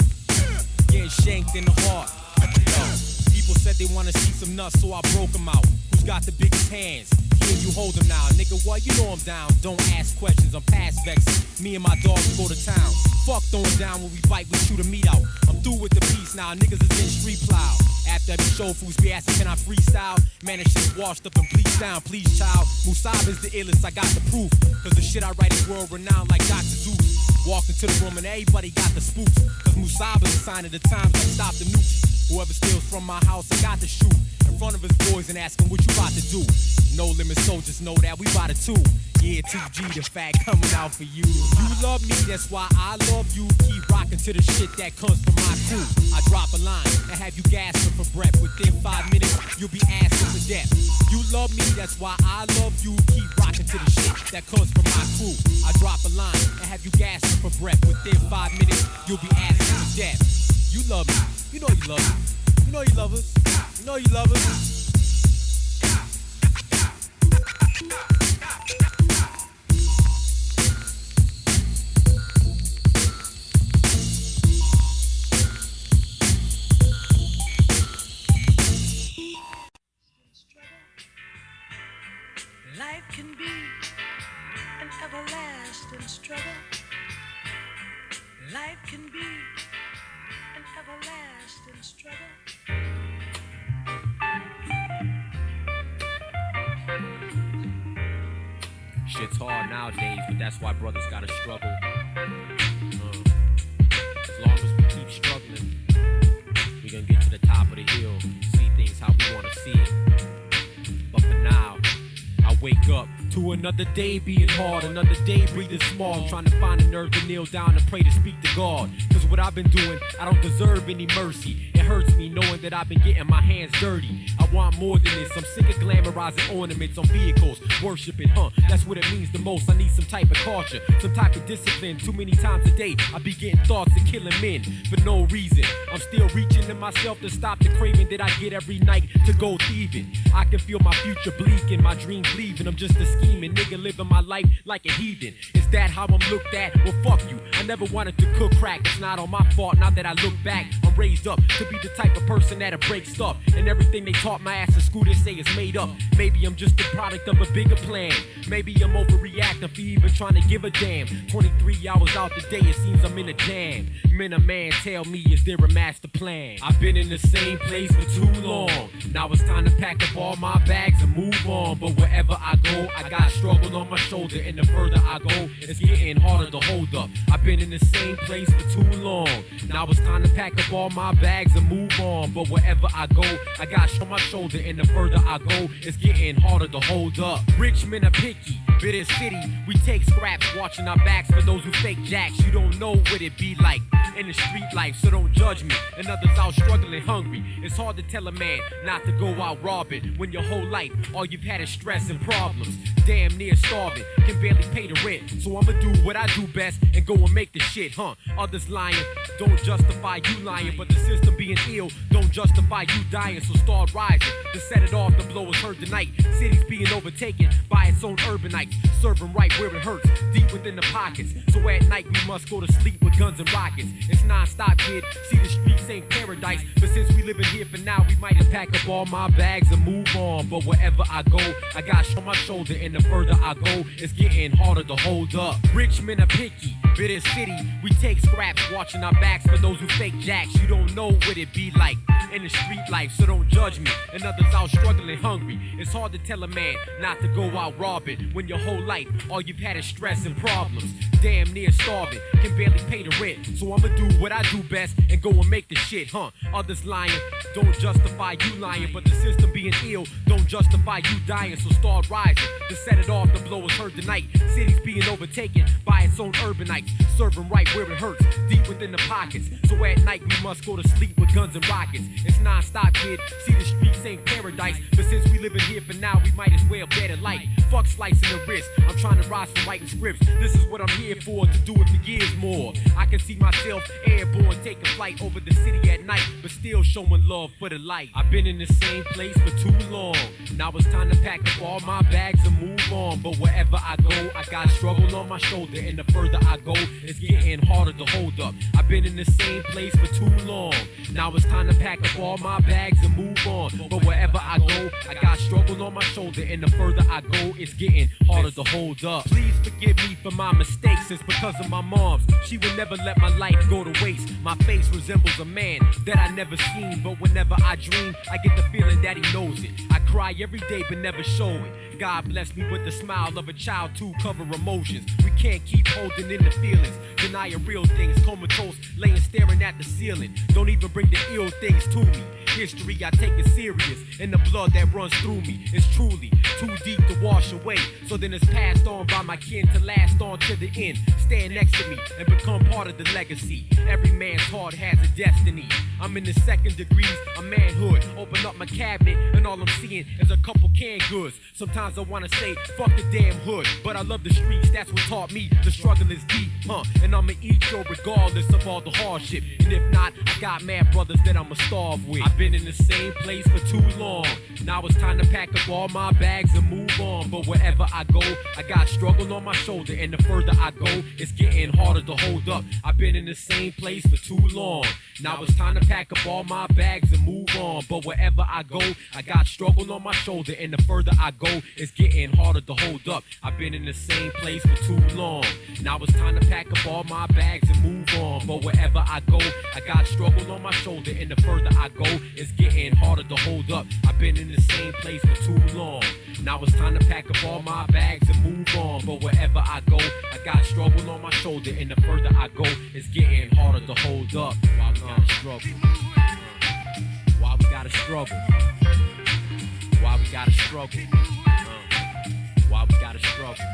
getting shanked in the heart. Yo, people said they wanna see some nuts, so I broke them out. Who's got the biggest hands? Here you hold them now. Nigga, what? You know I'm down. Don't ask questions, I'm past vexing. Me and my dogs go to town. Fuck throwing down when we fight, we shoot a meat out. I'm through with the peace now, niggas is in street plow. After every show, fools be asking, can I freestyle? Man, this shit's washed up and bleached down, please child. Musab is the illest, I got the proof. Cause the shit I write is world renowned like Dr. Zeus. Walked into the room and everybody got the spooks. Cause Musab is a sign of the times like stop the nukes. Whoever steals from my house, I got to shoot. In front of his boys and ask him what you about to do. No limit soldiers know that we bout it too. Yeah, 2G, the fact coming out for you. You love me, that's why I love you. Keep rocking to the shit that comes from my crew. I drop a line and have you gasping for breath. Within 5 minutes, you'll be asking for death. You love me, that's why I love you. Keep rocking to the shit that comes from my crew. I drop a line and have you gasping for breath. Within 5 minutes, you'll be asking for death. You love me, you know you love me. You know you love us, you know you love us. Life can be an everlasting struggle. Life can be an everlasting struggle. Shit's hard nowadays, but that's why brothers gotta struggle. As long as we keep struggling, we gonna get to the top of the hill, see things how we wanna see it. But for now, I wake up to another day being hard, another day breathing small. I'm trying to find the nerve to kneel down and pray to speak to God. Cause Cause what I've been doing, I don't deserve any mercy. It hurts me knowing that I've been getting my hands dirty. I want more than this. I'm sick of glamorizing ornaments on vehicles. Worship it, that's what it means the most. I need some type of culture, some type of discipline. Too many times a day I be getting thoughts of killing men for no reason. I'm still reaching to myself to stop the craving that I get every night to go thieving. I can feel my future bleak and my dreams leaving. I'm just a scheming nigga living my life like a heathen. Is that how I'm looked at? Well, fuck you. I never wanted to cook crack. It's not on my fault. Now that I look back, I'm raised up to be the type of person that'll break stuff. And everything they taught my ass in school they say is made up. Maybe I'm just the product of a bigger plan. Maybe I'm overreacting for even trying to give a damn. 23 hours out the day, it seems I'm in a jam. Man, a man, tell me, is there a master plan? I've been in the same place for too long. Now it's time to pack up all my bags and move on. But wherever I go, I got struggle on my shoulder. And the further I go, it's getting harder to hold up. I've been in the same place for too long. Now it's time to pack up all my bags and move on. But wherever I go, I got on my shoulder. And the further I go, it's getting harder to hold up. Rich men are picky, bitter city. We take scraps, watching our backs for those who fake jacks. You don't know what it be like in the street life, so don't judge me. And others out struggling hungry. It's hard to tell a man not to go out robbing when your whole life all you've had is stress and problems. Damn near starving, can barely pay the rent. So I'ma do what I do best and go and make the shit, Others lying, don't justify you lying. But the system being ill don't justify you dying. So start rising to set it off. The blow is heard tonight. Cities being overtaken by its own urbanites, serving right where it hurts, deep within the pockets. So at night we must go to sleep with guns and rockets. It's non-stop, kid. See, the streets ain't paradise, but since we living here for now, we might have packed up all my bags and move on. But wherever I go, I got on my shoulder, and the further I go, it's getting harder to hold up. Rich men are picky, bitter city. We take scraps, watching our backs for those who fake jacks. You don't know what it be like in the street life, so don't judge me. And others out struggling hungry. It's hard to tell a man not to go out robbing when your whole life all you've had is stress and problems. Damn near starving, can barely pay the rent. So I'ma do what I do best and go and make the shit, Others lying, don't justify you lying. But the system being ill don't justify you dying. So start rising to set it off. The blow is heard tonight. Cities being overtaken by its own urbanites, serving right where it hurts, deep within the pockets. So at night we must go to sleep with guns and rockets. It's non-stop, kid. See, the streets ain't paradise, but since we living here for now, we might as well better life. Fuck slicing the wrist. I'm trying to rise from writing scripts. This is what I'm here for, to do it for years more. I can see myself airborne, taking flight over the city at night, but still showing love for the light. I've been in the same place for too long. Now it's time to pack up all my bags and move on. But wherever I go, I got struggle on my shoulder, and the further I go, it's getting harder to hold up. I've been in the same place for too long. Now it's time to pack up all my bags and move on. But wherever I go, I got struggle on my shoulder, and the further I go, it's getting harder to hold up. Please forgive me for my mistakes. It's because of my mom's. She would never let my life go to waste. My face resembles a man that I never seen, but whenever I dream, I get the feeling that he knows it. I cry every day but never show it. God bless me with the smile of a child to cover emotions. We can't keep holding in the feelings, denying real things, comatose, laying staring at the ceiling. Don't even bring the ill things to me. History, I take it serious, and the blood that runs through me is truly too deep to wash away. So then it's passed on by my kin to last on to the end. Stand next to me and become part of the legacy. Every man's heart has a destiny. I'm in the second degrees of manhood. Open up my cabinet and all I'm seeing is a couple canned goods. Sometimes I wanna say fuck the damn hood, but I love the streets, that's what taught me the struggle is deep, and I'ma eat yo regardless of all the hardship. And if not, I got mad brothers that I'ma starve with. I've been in the same place for too long. Now it's time to pack up all my bags and move on. But wherever I go, I got struggle on my shoulder, and the further I go, it's getting harder to hold up. I've been in the same place for too long. Now it's time to pack up all my bags and move on. But wherever I go, I got struggle on my shoulder, and the further I go, it's getting harder to hold up. I've been in the same place for too long. Now it's time to pack up all my bags and move on. But wherever I go, I got struggle on my shoulder, and the further I go, it's getting harder to hold up. I've been in the same place for too long. Now it's time to pack up all my bags and move on. But wherever I go, I got struggle on my shoulder, and the further I go, it's getting harder to hold up. Why we gotta struggle? Why we gotta struggle? Why we gotta struggle? Why we gotta struggle?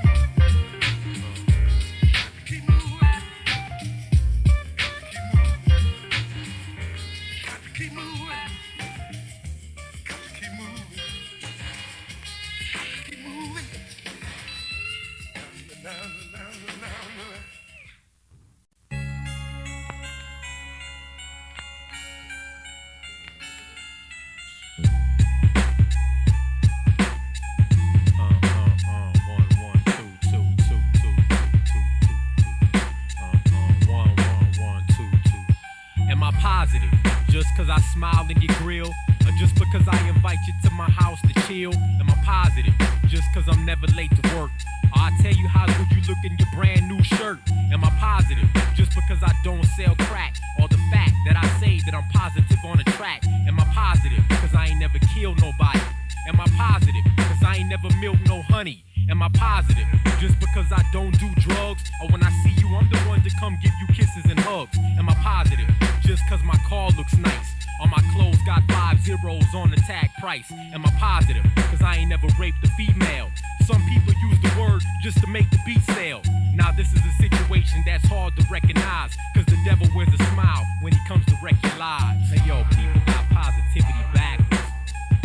I positive? Just cause I smile in your grill? Or just because I invite you to my house to chill? Am I positive? Just cause I'm never late to work? Or I tell you how good you look in your brand new shirt? Am I positive? Just because I don't sell crack? Or the fact that I say that I'm positive on the track? Am I positive? Cause I ain't never killed nobody? Am I positive? Cause I ain't never milked no honey? Am I positive? Just because I don't do drugs? Or when I see you, I'm the one to come give you kisses and hugs? Am I positive? Just cause my car looks nice? Or my clothes got 5 zeros on the tag price? Am I positive? Cause I ain't never raped a female? Some people use the word just to make the beat sell. Now this is a situation that's hard to recognize, cause the devil wears a smile when he comes to wreck your lives. Hey yo, people got positivity backwards.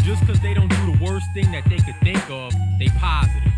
Just cause they don't do the worst thing that they could think of, they positive.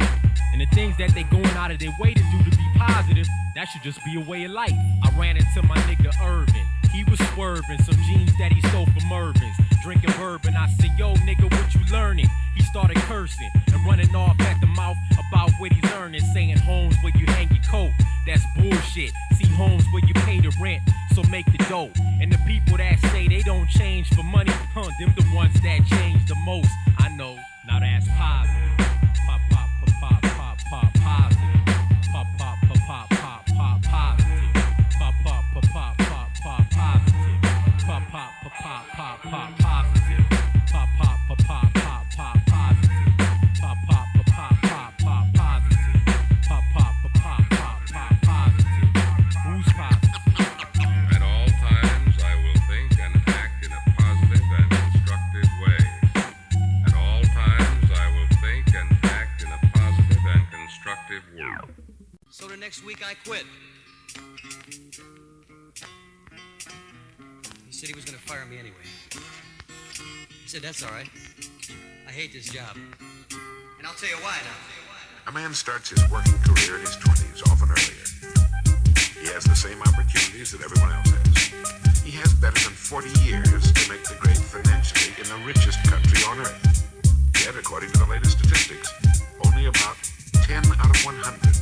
And the things that they going out of their way to do to be positive, that should just be a way of life. I ran into my nigga Irvin. He was swerving some jeans that he stole from Mervin's, drinking bourbon. I said, yo nigga, what you learning? He started cursing and running off at the mouth about what he's earning, saying homes where you hang your coat, that's bullshit. See homes where you pay the rent, so make the dough. And the people that say they don't change for money, them the ones that change the most. I know, now that's positive. Pop, pop, pop, pop, pop, positive. Pop, pop, pop, pop, pop, positive. Pop, pop, pop, pop, pop, positive. Pop, pop, pop, pop, pop, positive. Pop, pop, pop, pop, pop, positive. Pop, pop, pop, pop, pop, positive. Pop, pop, pop, pop, pop, positive. Who's positive? At all times, I will think and act in a positive and constructive way. At all times, I will think and act in a positive and constructive way. So the next week I quit. He said he was gonna fire me anyway. He said, that's all right. I hate this job. And I'll tell you why now. A man starts his working career in his 20s, often earlier. He has the same opportunities that everyone else has. He has better than 40 years to make the grade financially in the richest country on earth. Yet, according to the latest statistics, only about 10 out of 100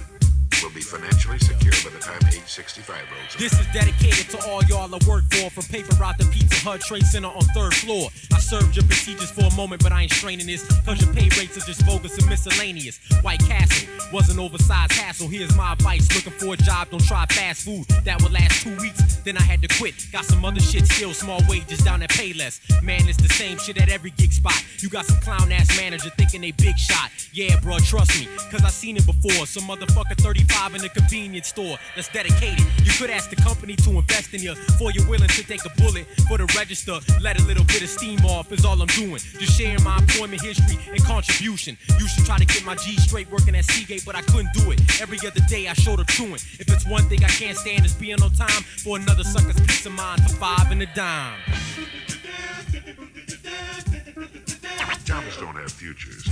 will be financially secure by the time age 65 rolls around. This is dedicated to all y'all I work for, from Paper Route to Pizza Hut Trade Center on 3rd floor. I served your procedures for a moment, but I ain't straining this, cause your pay rates are just bogus and miscellaneous. White Castle was an oversized hassle. Here's my advice: looking for a job, don't try fast food. That would last 2 weeks, then I had to quit. Got some other shit still, small wages down at Payless. Man, it's the same shit at every gig spot. You got some clown ass manager thinking they big shot. Yeah, bro, trust me, cause I seen it before. Some motherfucker 35 in a convenience store that's dedicated. You could ask the company to invest in you, for you're willing to take a bullet for the register. Let a little bit of steam off is all I'm doing. Just sharing my employment history and contribution. You should try to get my G straight working at Seagate, but I couldn't do it. Every other day I showed up truant. If it's one thing I can't stand, it's being on time for another sucker's peace of mind for 5 and a dime. Jobs don't have futures.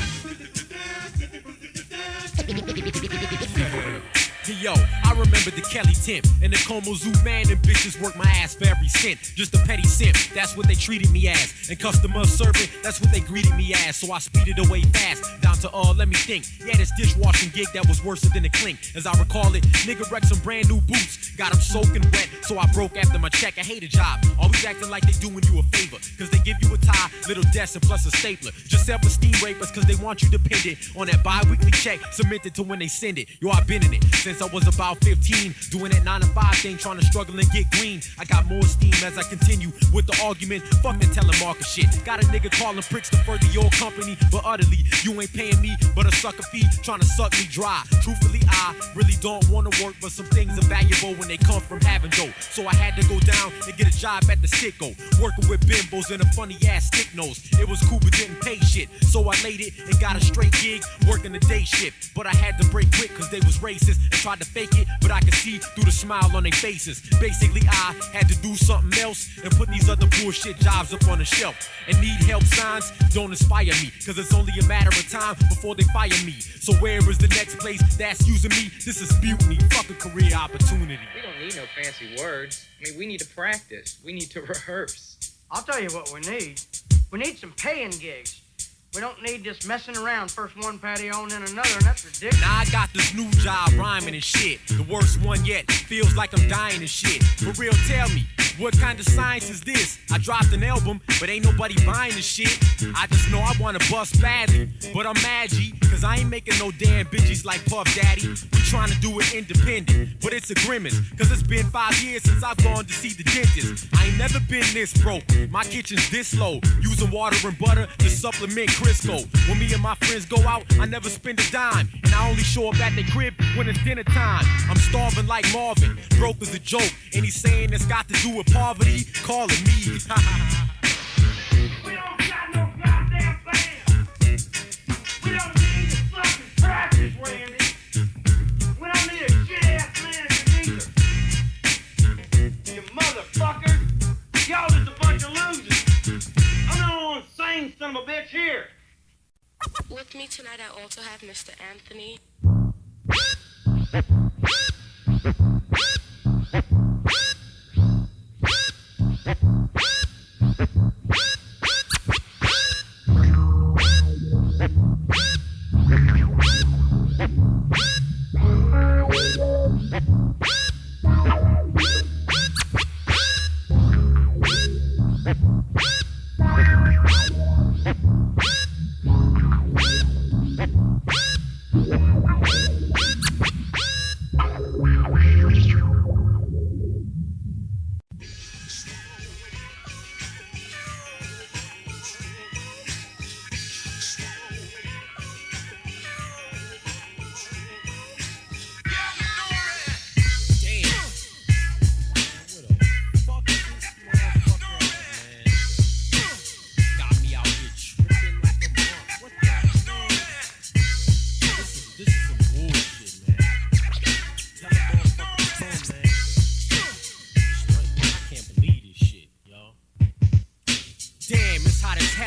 Hey, yo, I remember the Kelly Temp and the Como Zoo man and bitches work my ass for every cent. Just a petty simp, that's what they treated me as. And customer serving, that's what they greeted me as. So I speeded away fast, down to let me think. Yeah, this dishwashing gig that was worse than a clink. As I recall it, nigga wrecked some brand new boots. Got them soaking wet, so I broke after my check. I hate a job, always acting like they doing you a favor. Cause they give you a tie, little desk and plus a stapler. Just self-esteem rapers cause they want you dependent on that bi-weekly check, submitted to when they send it. Yo, I've been in it since I was about 15, doing that 9 to 5 thing, trying to struggle and get green. I got more steam as I continue with the argument. Fuck the telemarketer shit. Got a nigga calling pricks to further your company, but utterly, you ain't paying me but a sucker fee, trying to suck me dry. Truthfully, I really don't want to work, but some things are valuable when they come from having dough. So I had to go down and get a job at the Sicko, working with bimbos and a funny ass stick nose. It was cool but didn't pay shit, so I laid it and got a straight gig working the day shift. But I had to break quick cause they was racist and tried to fake it, but I could see through the smile on their faces. Basically, I had to do something else and put these other bullshit jobs up on the shelf. And need help signs don't inspire me, cause it's only a matter of time before they fire me. So where is the next place that's using me? This is mutiny, fuck a career opportunity. We don't need no fancy words. I mean, we need to practice. We need to rehearse. I'll tell you what we need. We need some paying gigs. We don't need just messing around, first one patio and then another, and that's ridiculous. Now I got this new job rhyming and shit. The worst one yet, feels like I'm dying and shit. For real, tell me, What kind of science is this? I dropped an album, but ain't nobody buying the shit. I just know I wanna bust badly, but I'm mad, G, cause I ain't making no damn bitches like Puff Daddy. We trying to do it independent, but it's a grimace, cause it's been 5 years since I've gone to see the dentist. I ain't never been this broke, my kitchen's this low, using water and butter to supplement Crisco. When me and my friends go out, I never spend a dime, and I only show up at the crib when it's dinner time. I'm starving like Marvin, broke is a joke, and he's saying it's got to do with poverty, calling me. We don't got no goddamn plan. We don't need to fucking practice, Randy. We don't need a shit-ass manager neither. You motherfuckers. Y'all just a bunch of losers. I'm the only one sane son of a bitch here. With me tonight, I also have Mr. Anthony.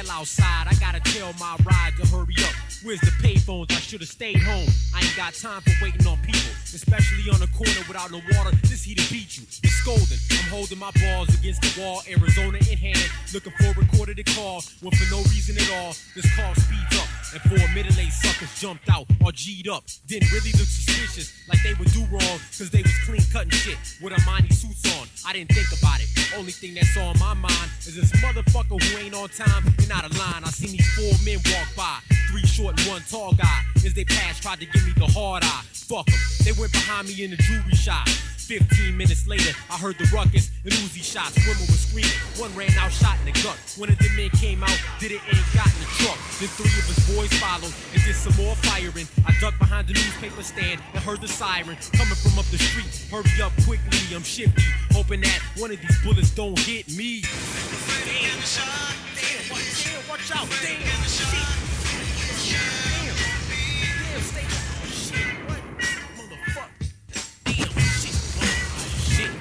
Outside, I gotta tell my ride to hurry up. Where's the payphones? I should've stayed home. I ain't got time for waiting on people, especially on the corner without no water. This heat'll beat you. It's scolding. I'm holding my balls against the wall, Arizona in hand, looking for a recorded call. When for no reason at all, this car speeds up, and 4 middle-aged suckers jumped out or G'd up. Didn't really look suspicious, like they would do wrong, cause they was clean cutting shit with Armani suits on. I didn't think about it. Only thing that's on my mind is this motherfucker who ain't on time and out of line. I seen these 4 men walk by, 3 short and 1 tall guy. As they passed, tried to give me the hard eye. Fuck them. They went behind me in the jewelry shop. 15 minutes later, I heard the ruckus and Uzi shots. Women were screaming. One ran out, shot in the gut. One of the men came out, did it and got in the truck. Then 3 of his boys followed and did some more firing. I ducked behind the newspaper stand and heard the siren coming from up the street. Hurry up quickly, I'm shifty, hoping that one of these bullets don't hit me. Damn, watch out, damn, shit. Damn, stay shit, what? Motherfucker. Damn, shit.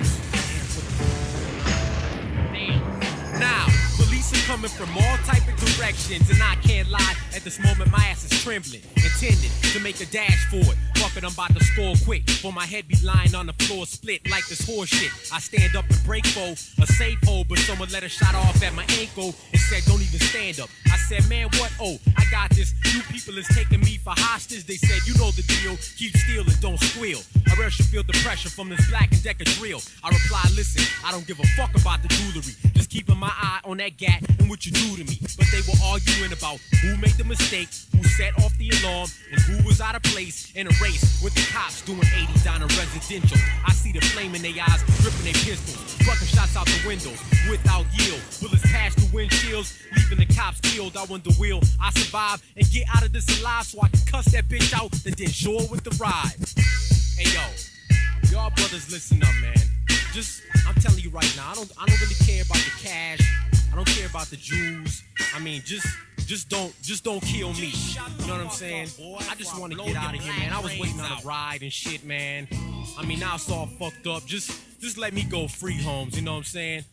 Damn. Now, police are coming from all type of directions, and I can't lie, at this moment my ass is trembling. Intended to make a dash for it. Fuck it, I'm about to score quick, for my head be lying on the floor split like this horse shit. I stand up and break for a safe hole, but someone let a shot off at my ankle and said don't even stand up. I said, man, what? Oh, I got this. You people is taking me for hostage. They said, you know the deal, keep still and don't squeal, or else you feel the pressure from this Black and Decker drill. I reply, listen, I don't give a fuck about the jewelry, just keeping my eye on that gat and what you do to me. But they were arguing about who made the mistake, who set off the alarm, and who was out of place in a race with the cops doing 80 down a residential. I see the flame in their eyes, gripping their pistols, plucking shots out the windows without yield. Bullets pass through windshields, leaving the cops killed. I wonder will I survive and get out of this alive so I can cuss that bitch out and then sure with the ride. Hey yo, y'all brothers listen up, man. Just, I'm telling you right now, I don't really care about the cash. I don't care about the Jews. I mean, just don't kill me. You know what I'm saying? I just want to get out of here, man. I was waiting on a ride and shit, man. I mean, now it's all fucked up. Just let me go free, Holmes. You know what I'm saying?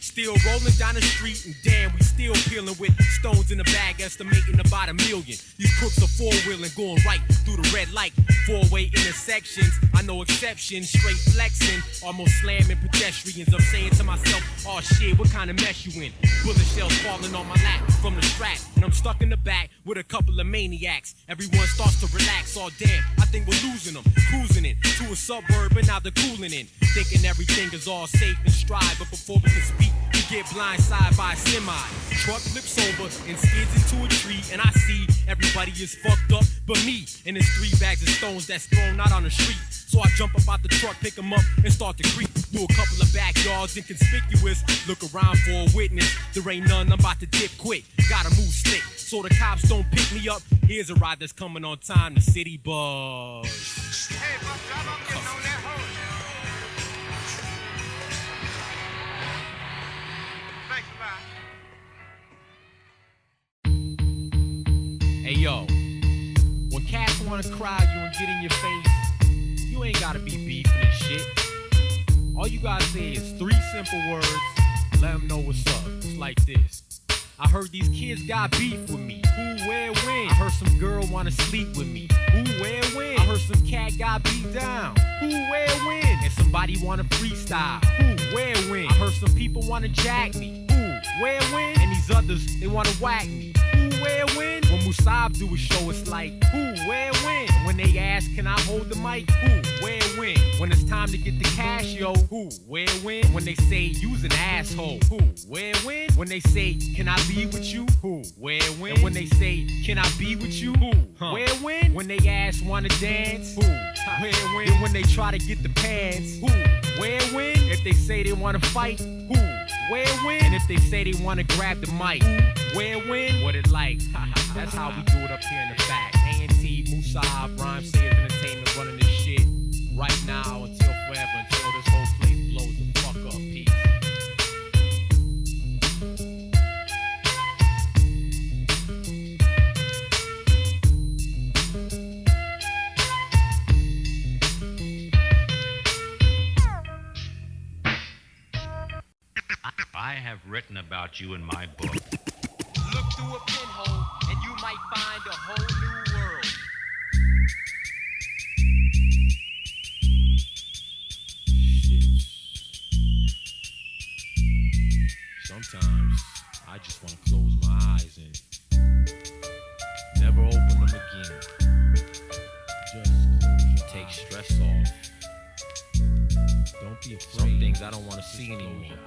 Still rolling down the street, and damn, we still peeling with stones in the bag, estimating about $1 million. These crooks are four-wheeling, going right through the red light. Four-way intersections, I know exceptions. Straight flexing, almost slamming pedestrians. I'm saying to myself, oh shit, what kind of mess you in? Bullet shells falling on my lap from the strap, and I'm stuck in the back with a couple of maniacs. Everyone starts to relax, oh damn, I think we're losing them. Cruising in to a suburb, and now they're cooling in. Thinking everything is all safe and stride, but before we can speak, we get blindsided by a semi. Truck flips over and skids into a tree, and I see everybody is fucked up but me. And there's 3 bags of stones that's thrown out on the street. So I jump up out the truck, pick them up, and start to creep through a couple of backyards, inconspicuous. Look around for a witness. There ain't none, I'm about to dip quick. Gotta move slick, so the cops don't pick me up. Here's a ride that's coming on time, the city buzz. Hey, Buster, I'm getting on that horse. Thanks a lot. Hey yo, when cats wanna crowd you and get in your face, you ain't gotta be beefing and shit. All you gotta say is 3 simple words, let them know what's up. It's like this. I heard these kids got beef with me. Who, where, when? I heard some girl wanna sleep with me. Who, where, when? I heard some cat got beat down. Who, where, when? And somebody wanna freestyle. Who, where, when? I heard some people wanna jack me. Who, where, when? And these others, they wanna whack me. Who, where, when? When Musab do a show, it's like, who, where, when? And when they ask, can I hold the mic? Who, where, when? When it's time to get the cash, yo, who, where, when? When they say, you's an asshole, who, where, when? When they say, can I be with you? Who, where, when? And when they say, can I be with you? Who, where, when? When they ask, wanna dance? Who, where, when? And when they try to get the pants? Who, where, when? If they say they wanna fight? Who, where, when? And if they say they wanna grab the mic? Who, where, when? What it like? That's how we do it up here in the back. A&T, Musab, Rhyme Sayers Entertainment running this shit right now until forever, until this whole place blows the fuck up. Peace. I have written about you in my book. Look through a pinhole and you might find a whole new world. Sometimes I just want to close my eyes and never open them again. Just take stress off. Don't be afraid. Some things I don't want to see anymore.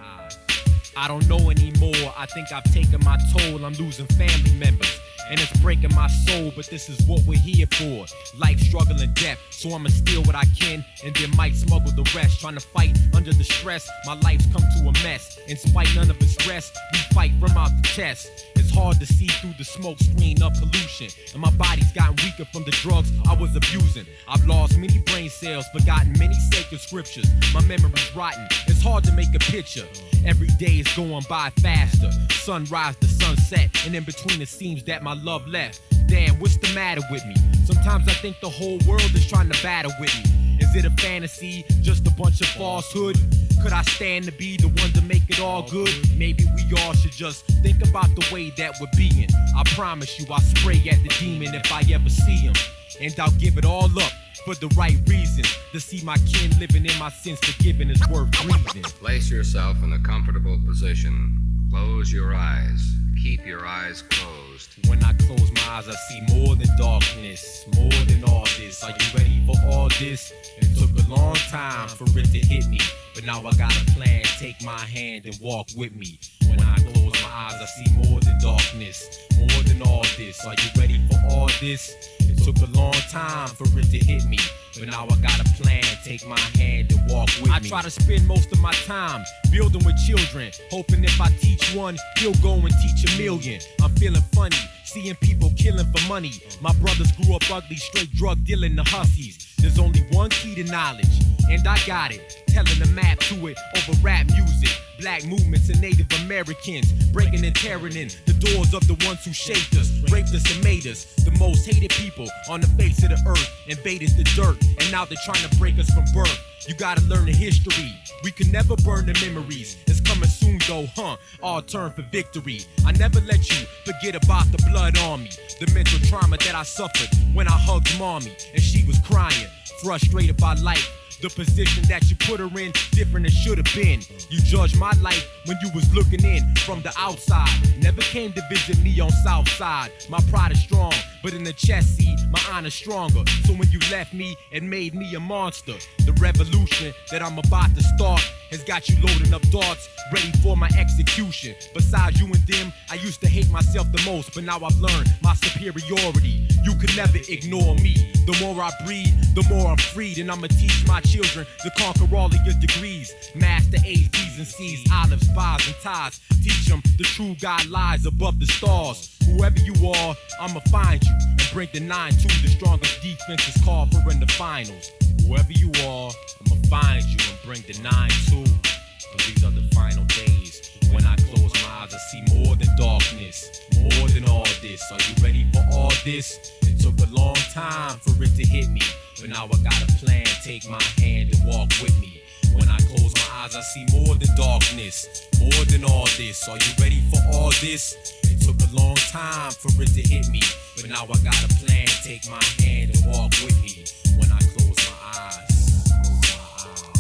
I don't know anymore. I think I've taken my toll. I'm losing family members, and it's breaking my soul, but this is what we're here for. Life, struggle, and death, so I'ma steal what I can, and then might smuggle the rest. Trying to fight under the stress, my life's come to a mess. In spite none of its rest, we fight from out the chest. It's hard to see through the smoke screen of pollution, and my body's gotten weaker from the drugs I was abusing. I've lost many brain cells, forgotten many sacred scriptures. My memory's rotten, it's hard to make a picture. Every day is going by faster. Sunrise to sunset, and in between it seems that my love left. Damn, what's the matter with me? Sometimes I think the whole world is trying to battle with me. Is it a fantasy, just a bunch of falsehood? Could I stand to be the one to make it all good? Maybe we all should just think about the way that we're being. I promise you I'll spray at the demon if I ever see him, and I'll give it all up for the right reasons. To see my kin living in my sins forgiven is worth breathing. Place yourself in a comfortable position. Close your eyes. Keep your eyes closed. When I close my eyes, I see more than darkness, more than all this. Are you ready for all this? It took a long time for it to hit me, but now I got a plan. Take my hand and walk with me. When I close my eyes, I see more than darkness, more than all this. Are you ready for all this? It took a long time for it to hit me, but now I got a plan. Take my hand and walk with me. I try to spend most of my time building with children, hoping if I teach one, he'll go and teach a million. I'm feeling funny, seeing people killing for money. My brothers grew up ugly, straight drug dealing the hussies. There's only one key to knowledge, and I got it. Telling the map to it over rap music. Black movements and Native Americans breaking and tearing in the doors of the ones who shaped us, raped us and made us the most hated people on the face of the earth. Invaded the dirt, and now they're trying to break us from birth. You gotta learn the history. We can never burn the memories. It's coming soon. soon though, all turn for victory. I never let you forget about the blood on me, the mental trauma that I suffered when I hugged mommy and she was crying, frustrated by life. The position that you put her in, different it should have been. You judged my life when you was looking in from the outside. Never came to visit me on South Side. My pride is strong, but in the chest seat, my honor's stronger. So when you left me, it made me a monster. The revolution that I'm about to start has got you loading up darts, ready for my execution. Besides you and them, I used to hate myself the most, but now I've learned my superiority. You could never ignore me. The more I breathe, the more I'm freed, and I'ma teach my children to conquer all of your degrees. Master A's, B's, and C's, olives, bars, and ties. Teach them the true God lies above the stars. Whoever you are, I'ma find you and bring the 9-2. The strongest defense is called for in the finals. Whoever you are, I'ma find you and bring the 9-2. Cause these are the final days. When I close my eyes, I see more than darkness, more than all this. Are you ready for all this? It took a long time for it to hit me, but now I got a plan. Take my hand and walk with me. When I close my eyes, I see more than darkness, more than all this. Are you ready for all this? It took a long time for it to hit me, but now I got a plan. Take my hand and walk with me. When I close my eyes,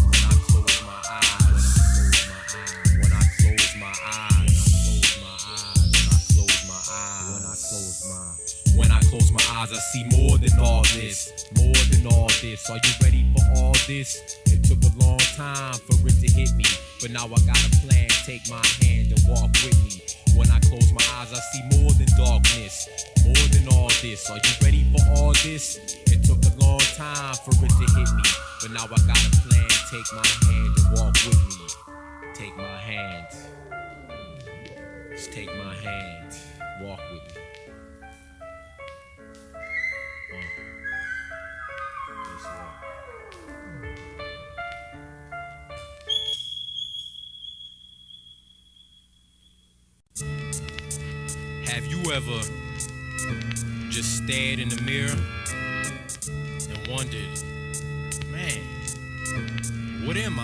when I close my eyes, when I close my eyes, when I close my eyes, I see more than all this, more than all this. Are you ready for all this? It took a long time for it to hit me, but now I got a plan. Take my hand and walk with me. When I close my eyes, I see more than darkness, more than all this. Are you ready for all this? It took a long time for it to hit me, but now I got a plan. Take my hand and walk with me. Take my hand. Just take my hand. Walk with me. Have you ever just stared in the mirror and wondered, man, what am I?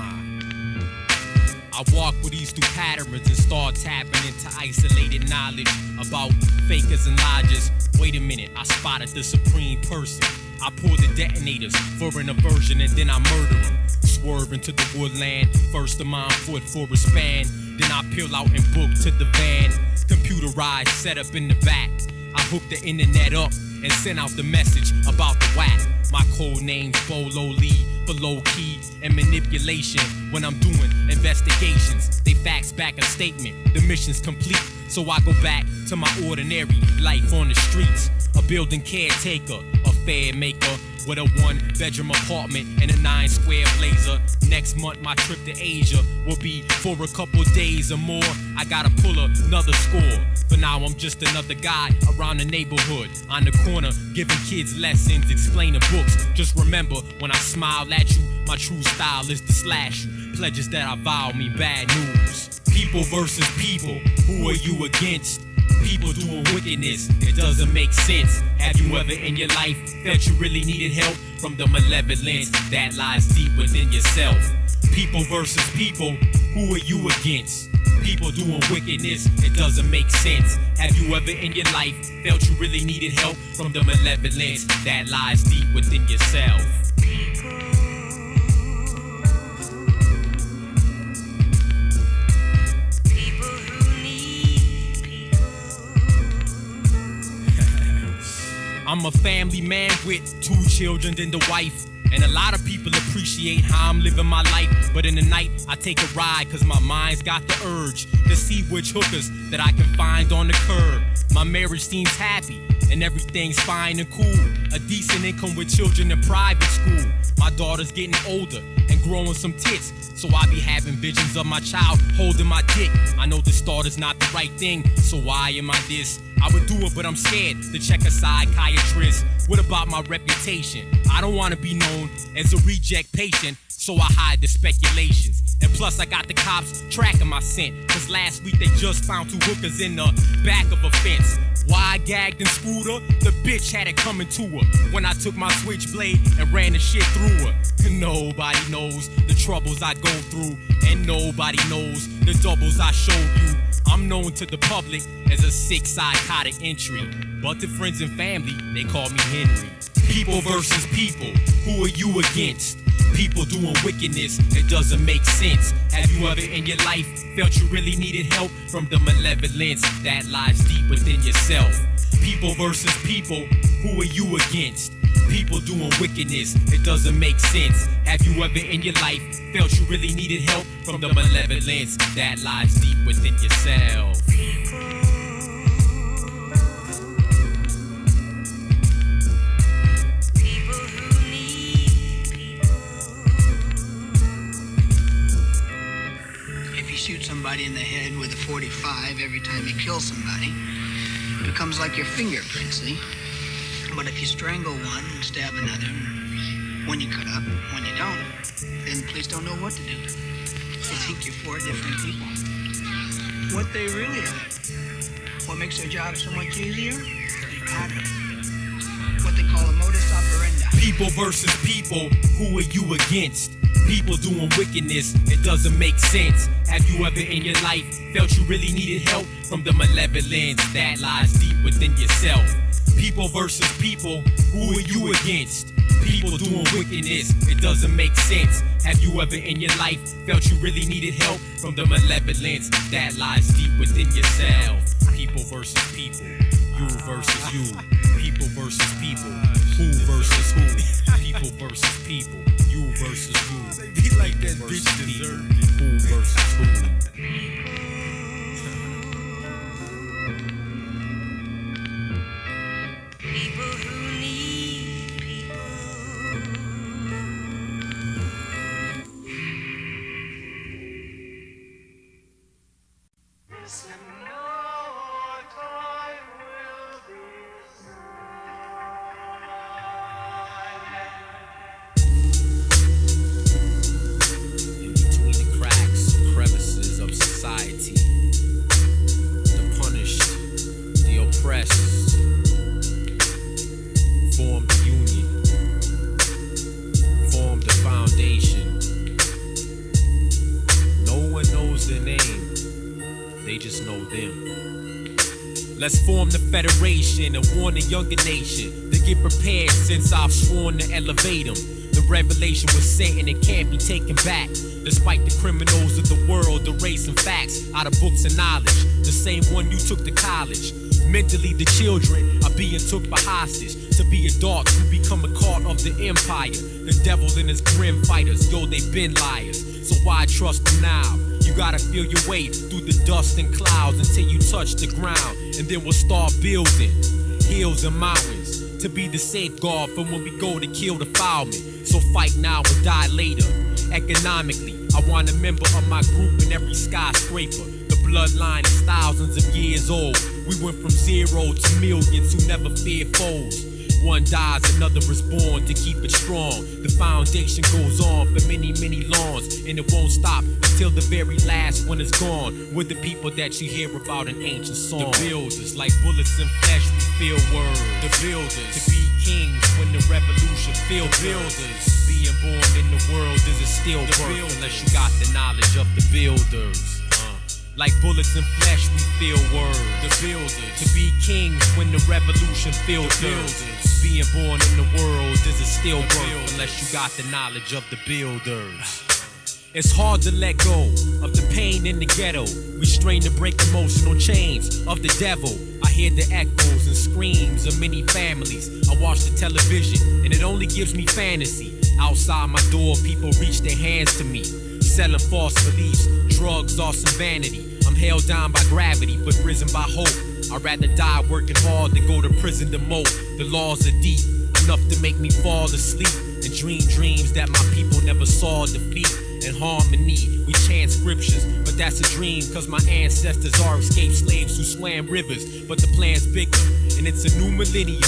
I walk with these two patterns and start tapping into isolated knowledge about fakers and lodgers. Wait a minute, I spotted the supreme person. I pull the detonators for an aversion and then I murder them. Swerve into the woodland, first I'm on foot for a span. Then I peel out and book to the van. Computerized setup in the back. I hook the internet up and send out the message about the whack. My code name's Bolo Lee for low key and manipulation. When I'm doing investigations, they fax back a statement. The mission's complete, so I go back to my ordinary life on the streets. A building caretaker, a fair maker with a 1-bedroom apartment and a 9-square blazer. Next month my trip to Asia will be for a couple days or more. I gotta pull another score. For now I'm just another guy around the neighborhood, on the corner giving kids lessons, explaining books. Just remember, when I smile at you, my true style is to slash you. Pledges that I vow me bad news. People versus people, who are you against? People doing wickedness, it doesn't make sense. Have you ever in your life felt you really needed help from the malevolence that lies deep within yourself? People versus people, who are you against? People doing wickedness, it doesn't make sense. Have you ever in your life felt you really needed help from the malevolence that lies deep within yourself? I'm a family man with 2 children and a wife. And a lot of people appreciate how I'm living my life. But in the night, I take a ride cause my mind's got the urge to see which hookers that I can find on the curb. My marriage seems happy and everything's fine and cool. A decent income with children in private school. My daughter's getting older and growing some tits, so I be having visions of my child holding my dick. I know the start is not the right thing, so why am I this? I would do it, but I'm scared to check a psychiatrist. What about my reputation? I don't wanna be known as a reject patient, so I hide the speculations. And plus I got the cops tracking my scent, cause last week they just found 2 hookers in the back of a fence. Why I gagged and screwed her? The bitch had it coming to her when I took my switchblade and ran the shit through her. Nobody knows the troubles I go through, and nobody knows the doubles I showed you. I'm known to the public as a sick psychotic entry, but to friends and family, they call me Henry. People versus people, who are you against? People doing wickedness, it doesn't make sense. Have you ever in your life felt you really needed help from the malevolence that lies deep within yourself? People versus people, who are you against? People doing wickedness, it doesn't make sense. Have you ever in your life felt you really needed help from the malevolence that lies deep within yourself? If you shoot somebody in the head with a .45 every time you kill somebody, it becomes like your fingerprint, see? But if you strangle one and stab another, when you cut up, when you don't, then the police don't know what to do. They think you're 4 different people. What they really are. What makes their job so much easier? Their pattern. What they call a modus operandi. People versus people, who are you against? People doing wickedness, it doesn't make sense. Have you ever in your life felt you really needed help from the malevolence that lies deep within yourself? People versus people, who are you against? People doing wickedness, it doesn't make sense. Have you ever in your life felt you really needed help from the malevolence that lies deep within yourself? People versus people, you versus you. People versus people, who versus who? People versus people, you versus you. Be like that versus bitch people, deserved. who versus who? People who need people. In between the cracks, crevices of society, the punished, the oppressed, form the union, form the foundation. No one knows their name, they just know them. Let's form the federation and warn the younger nation to get prepared, since I've sworn to elevate them. The revelation was sent and it can't be taken back. Despite the criminals of the world erasing facts out of books and knowledge, the same one you took to college. Mentally the children are being took by hostage to be adults who become a cart of the empire. The devil and his grim fighters, yo, they've been liars, so why trust them now? You gotta feel your way through the dust and clouds until you touch the ground, and then we'll start building hills and mountains to be the safeguard for when we go to kill the foulmen. So fight now or die later. Economically, I want a member of my group in every skyscraper. The bloodline is thousands of years old. We went from 0 to millions who never fear foes. One dies, another is born to keep it strong. The foundation goes on for many, many lawns, and it won't stop until the very last one is gone. We're the people that you hear about in ancient songs. The builders, like bullets and flesh, we feel word. The builders, to be kings when the revolution feel builders. Being born in the world is a still work unless you got the knowledge of the builders. Like bullets and flesh, we feel word. The builders, to be kings when the revolution feels builders. Being born in the world is a still work unless you got the knowledge of the builders. It's hard to let go of the pain in the ghetto. We strain to break emotional chains of the devil. I hear the echoes and screams of many families. I watch the television and it only gives me fantasy. Outside my door, people reach their hands to me, selling false beliefs, drugs, or some vanity. I'm held down by gravity, but risen by hope. I'd rather die working hard than go to prison to mope. The laws are deep, enough to make me fall asleep and dream dreams that my people never saw defeat. In harmony, we chant scriptures, but that's a dream, cause my ancestors are escaped slaves who swam rivers. But the plan's bigger, and it's a new millennium.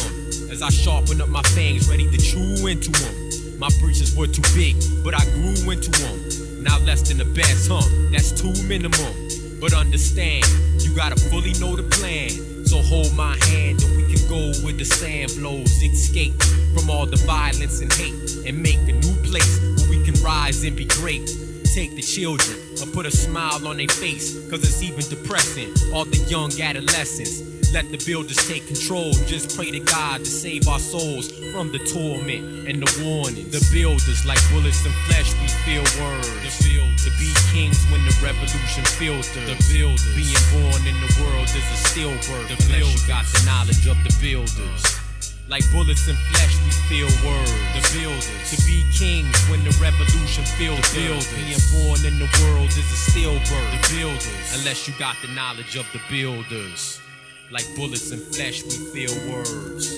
as I sharpen up my fangs, ready to chew into them. My breeches were too big, but I grew into them. Now less than the best, that's too minimum. But understand, you gotta fully know the plan. So hold my hand and we can go where the sand blows. Escape from all the violence and hate and make a new place where we can rise and be great. Take the children and put a smile on their face, cause it's even depressing, all the young adolescents. Let the builders take control, just pray to God to save our souls from the torment and the warnings. The builders, like bullets and flesh, we feel words. The builders. To be kings when the revolution filters. The builders. Being born in the world is a stillbirth. The builders got the knowledge of the builders. Like bullets and flesh, we feel words. The builders. To be kings when the revolution filters. The builders. Being born in the world is a stillbirth. The builders. Unless you got the knowledge of the builders. Like bullets and flesh, we feel words.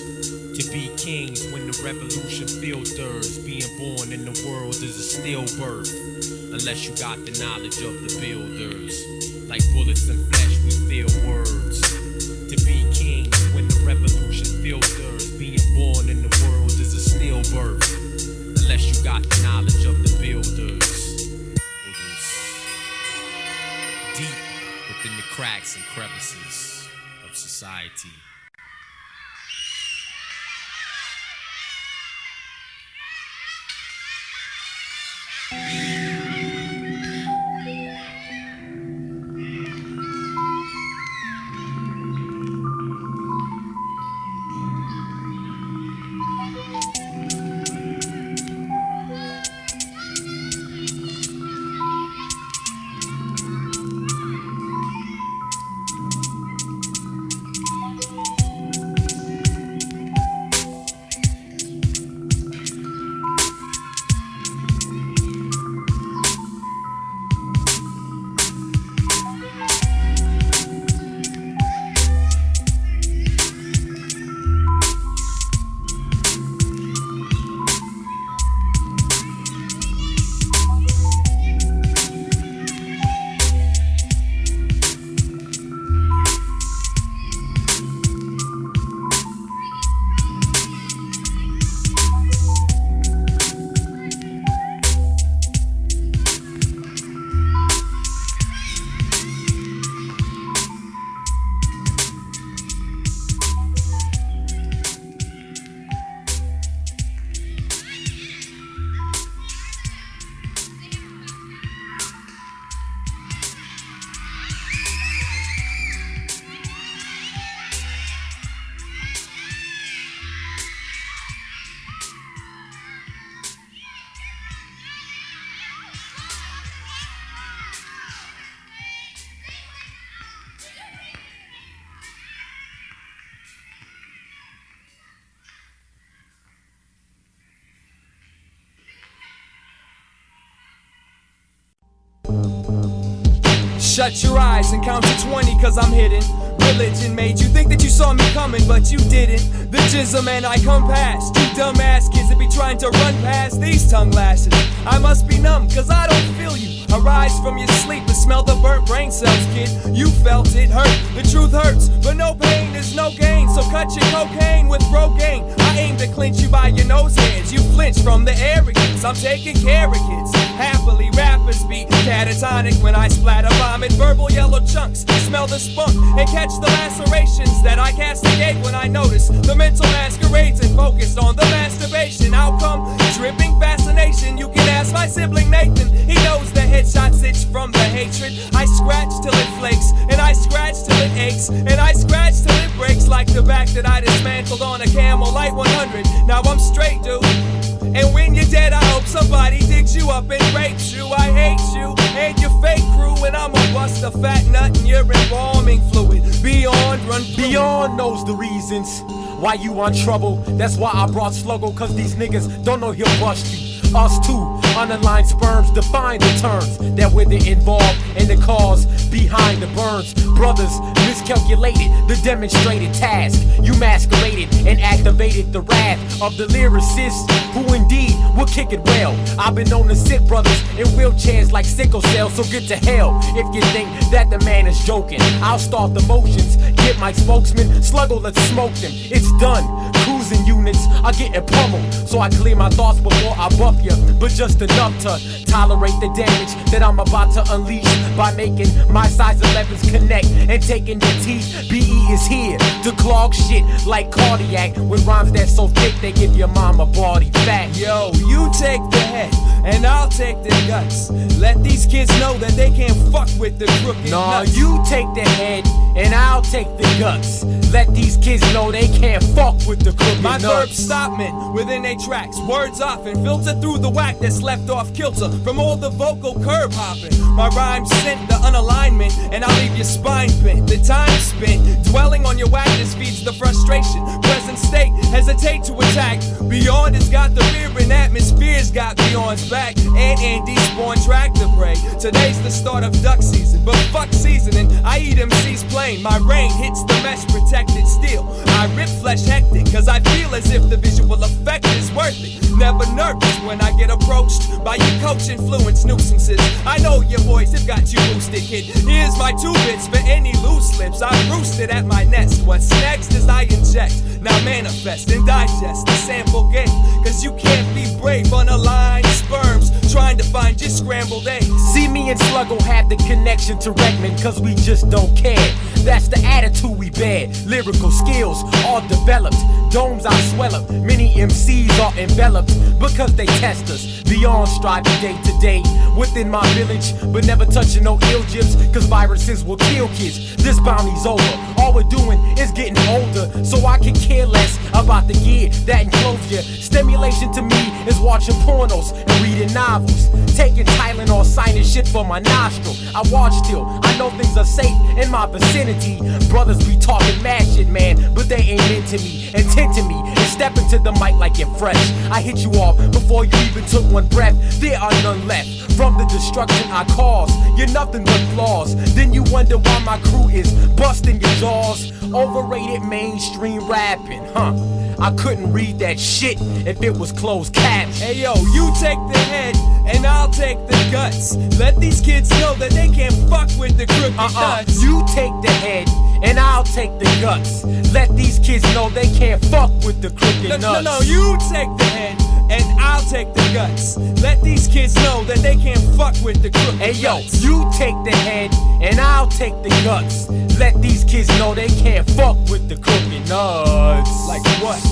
To be kings when the revolution filters. Being born in the world is a stillbirth. Unless you got the knowledge of the builders. Like bullets and flesh, we feel words. To be kings when the revolution filters. Being born in the world is a stillbirth. Unless you got the knowledge of the builders. Deep within the cracks and crevices of society. Shut your eyes and count to 20 cause I'm hidden. Religion made you think that you saw me coming, but you didn't. The jism and I come past you dumbass kids that be trying to run past these tongue lashes. I must be numb cause I don't feel you. Arise from your sleep and smell the burnt brain cells, kid. You felt it hurt, the truth hurts, but no pain is no gain. So cut your cocaine with Rogaine. I aim to clinch you by your nose hairs. You flinch from the arrogance. I'm taking care of kids. Happily rappers be catatonic when I splatter vomit verbal yellow chunks. Smell the spunk and catch the lacerations that I castigate when I notice the mental masquerades and focus on the masturbation. Outcome dripping fascination. You can ask my sibling Nathan. He knows the headshots itch from the hatred. I scratch till it flakes, and I scratch till it aches, and I scratch till it breaks like the back that I dismantled on a Camel Light 100. Now I'm straight, dude. And when you're dead, I hope somebody digs you up and rapes you. I hate you and your fake crew, and I'ma bust a fat nut in your embalming fluid. Beyond, run through. Beyond knows the reasons why you want trouble. That's why I brought Sluggo, cause these niggas don't know he'll bust you. Us too, unaligned sperms define the terms that we're the involved and the cause behind the burns. Brothers miscalculated the demonstrated task. You masqueraded and activated the wrath of the lyricists who indeed will kick it well. I've been known to sit brothers in wheelchairs like sickle cells, so get to hell if you think that the man is joking. I'll start the motions, get my spokesman, Sluggo, let's smoke them. It's done. Cruise Opposing units are getting pummeled, so I clear my thoughts before I buff you, but just enough to tolerate the damage that I'm about to unleash by making my size 11s connect and taking your teeth. BE is here to clog shit like cardiac with rhymes that's so thick they give your mama body fat. Yo, you take the head and I'll take the guts. Let these kids know that they can't fuck with the crooked nuts. You take the head and I'll take the guts. Let these kids know they can't fuck with the crooked My nuts. verbs stop men within they tracks. Words often filter through the whack that's left off kilter from all the vocal curb hopping. My rhymes scent the unalignment and I'll leave your spine bent. The time spent dwelling on your whackness feeds the frustration. Present state hesitate to attack. Beyond has got the rear and atmosphere's got beyond's back. And Andy spawn tractor prey. Today's the start of duck season, but fuck seasoning. I eat MC's plain. My rain hits the mesh protected steel. I rip flesh hectic, cause I feel as if the visual effect is worth it. Never nervous when I get approached by you coach influence nuisances. I know your boys have got you boosted, kid. Here's my 2 bits for any loose lips. I roosted at my nest. What's next is I inject. Now manifest and digest the sample game. Cause you can't be brave, unaligned sperms trying to find your scrambled eggs. See, me and Sluggo have the connection to Redmond, cause we just don't care. That's the attitude we bear. Lyrical skills all developed. Domes I swell up. Many MCs are enveloped because they test us. Beyond striving day to day within my village, but never touching no ill jibs, cause viruses will kill kids. This bounty's over. All we're doing is getting older, so I can care less about the gear that encloses you. Stimulation to me is watching pornos and reading novels, taking Tylenol, signing shit for my nostril. I watch till I know things are safe in my vicinity. Brothers be talking mad shit, man, but they ain't into me. Intent to me is stepping to the mic like you're fresh. I hit you off before you even took one breath. There are none left from the destruction I cause. You're nothing but flaws. Then you wonder why my crew is busting your jaws. Overrated mainstream rapping, huh? I couldn't read that shit if it was closed caption. Hey yo, you take the head and I'll take the guts. Let these kids know that they can't fuck with the crooked nuts. You take the head and I'll take the guts. Let these kids know they can't fuck with the crooked nuts. No, you take the head and I'll take the guts. Let these kids know that they can't fuck with the crooked nuts. Hey yo, you take the head and I'll take the guts. Let these kids know they can't fuck with the crooked nuts. Like what?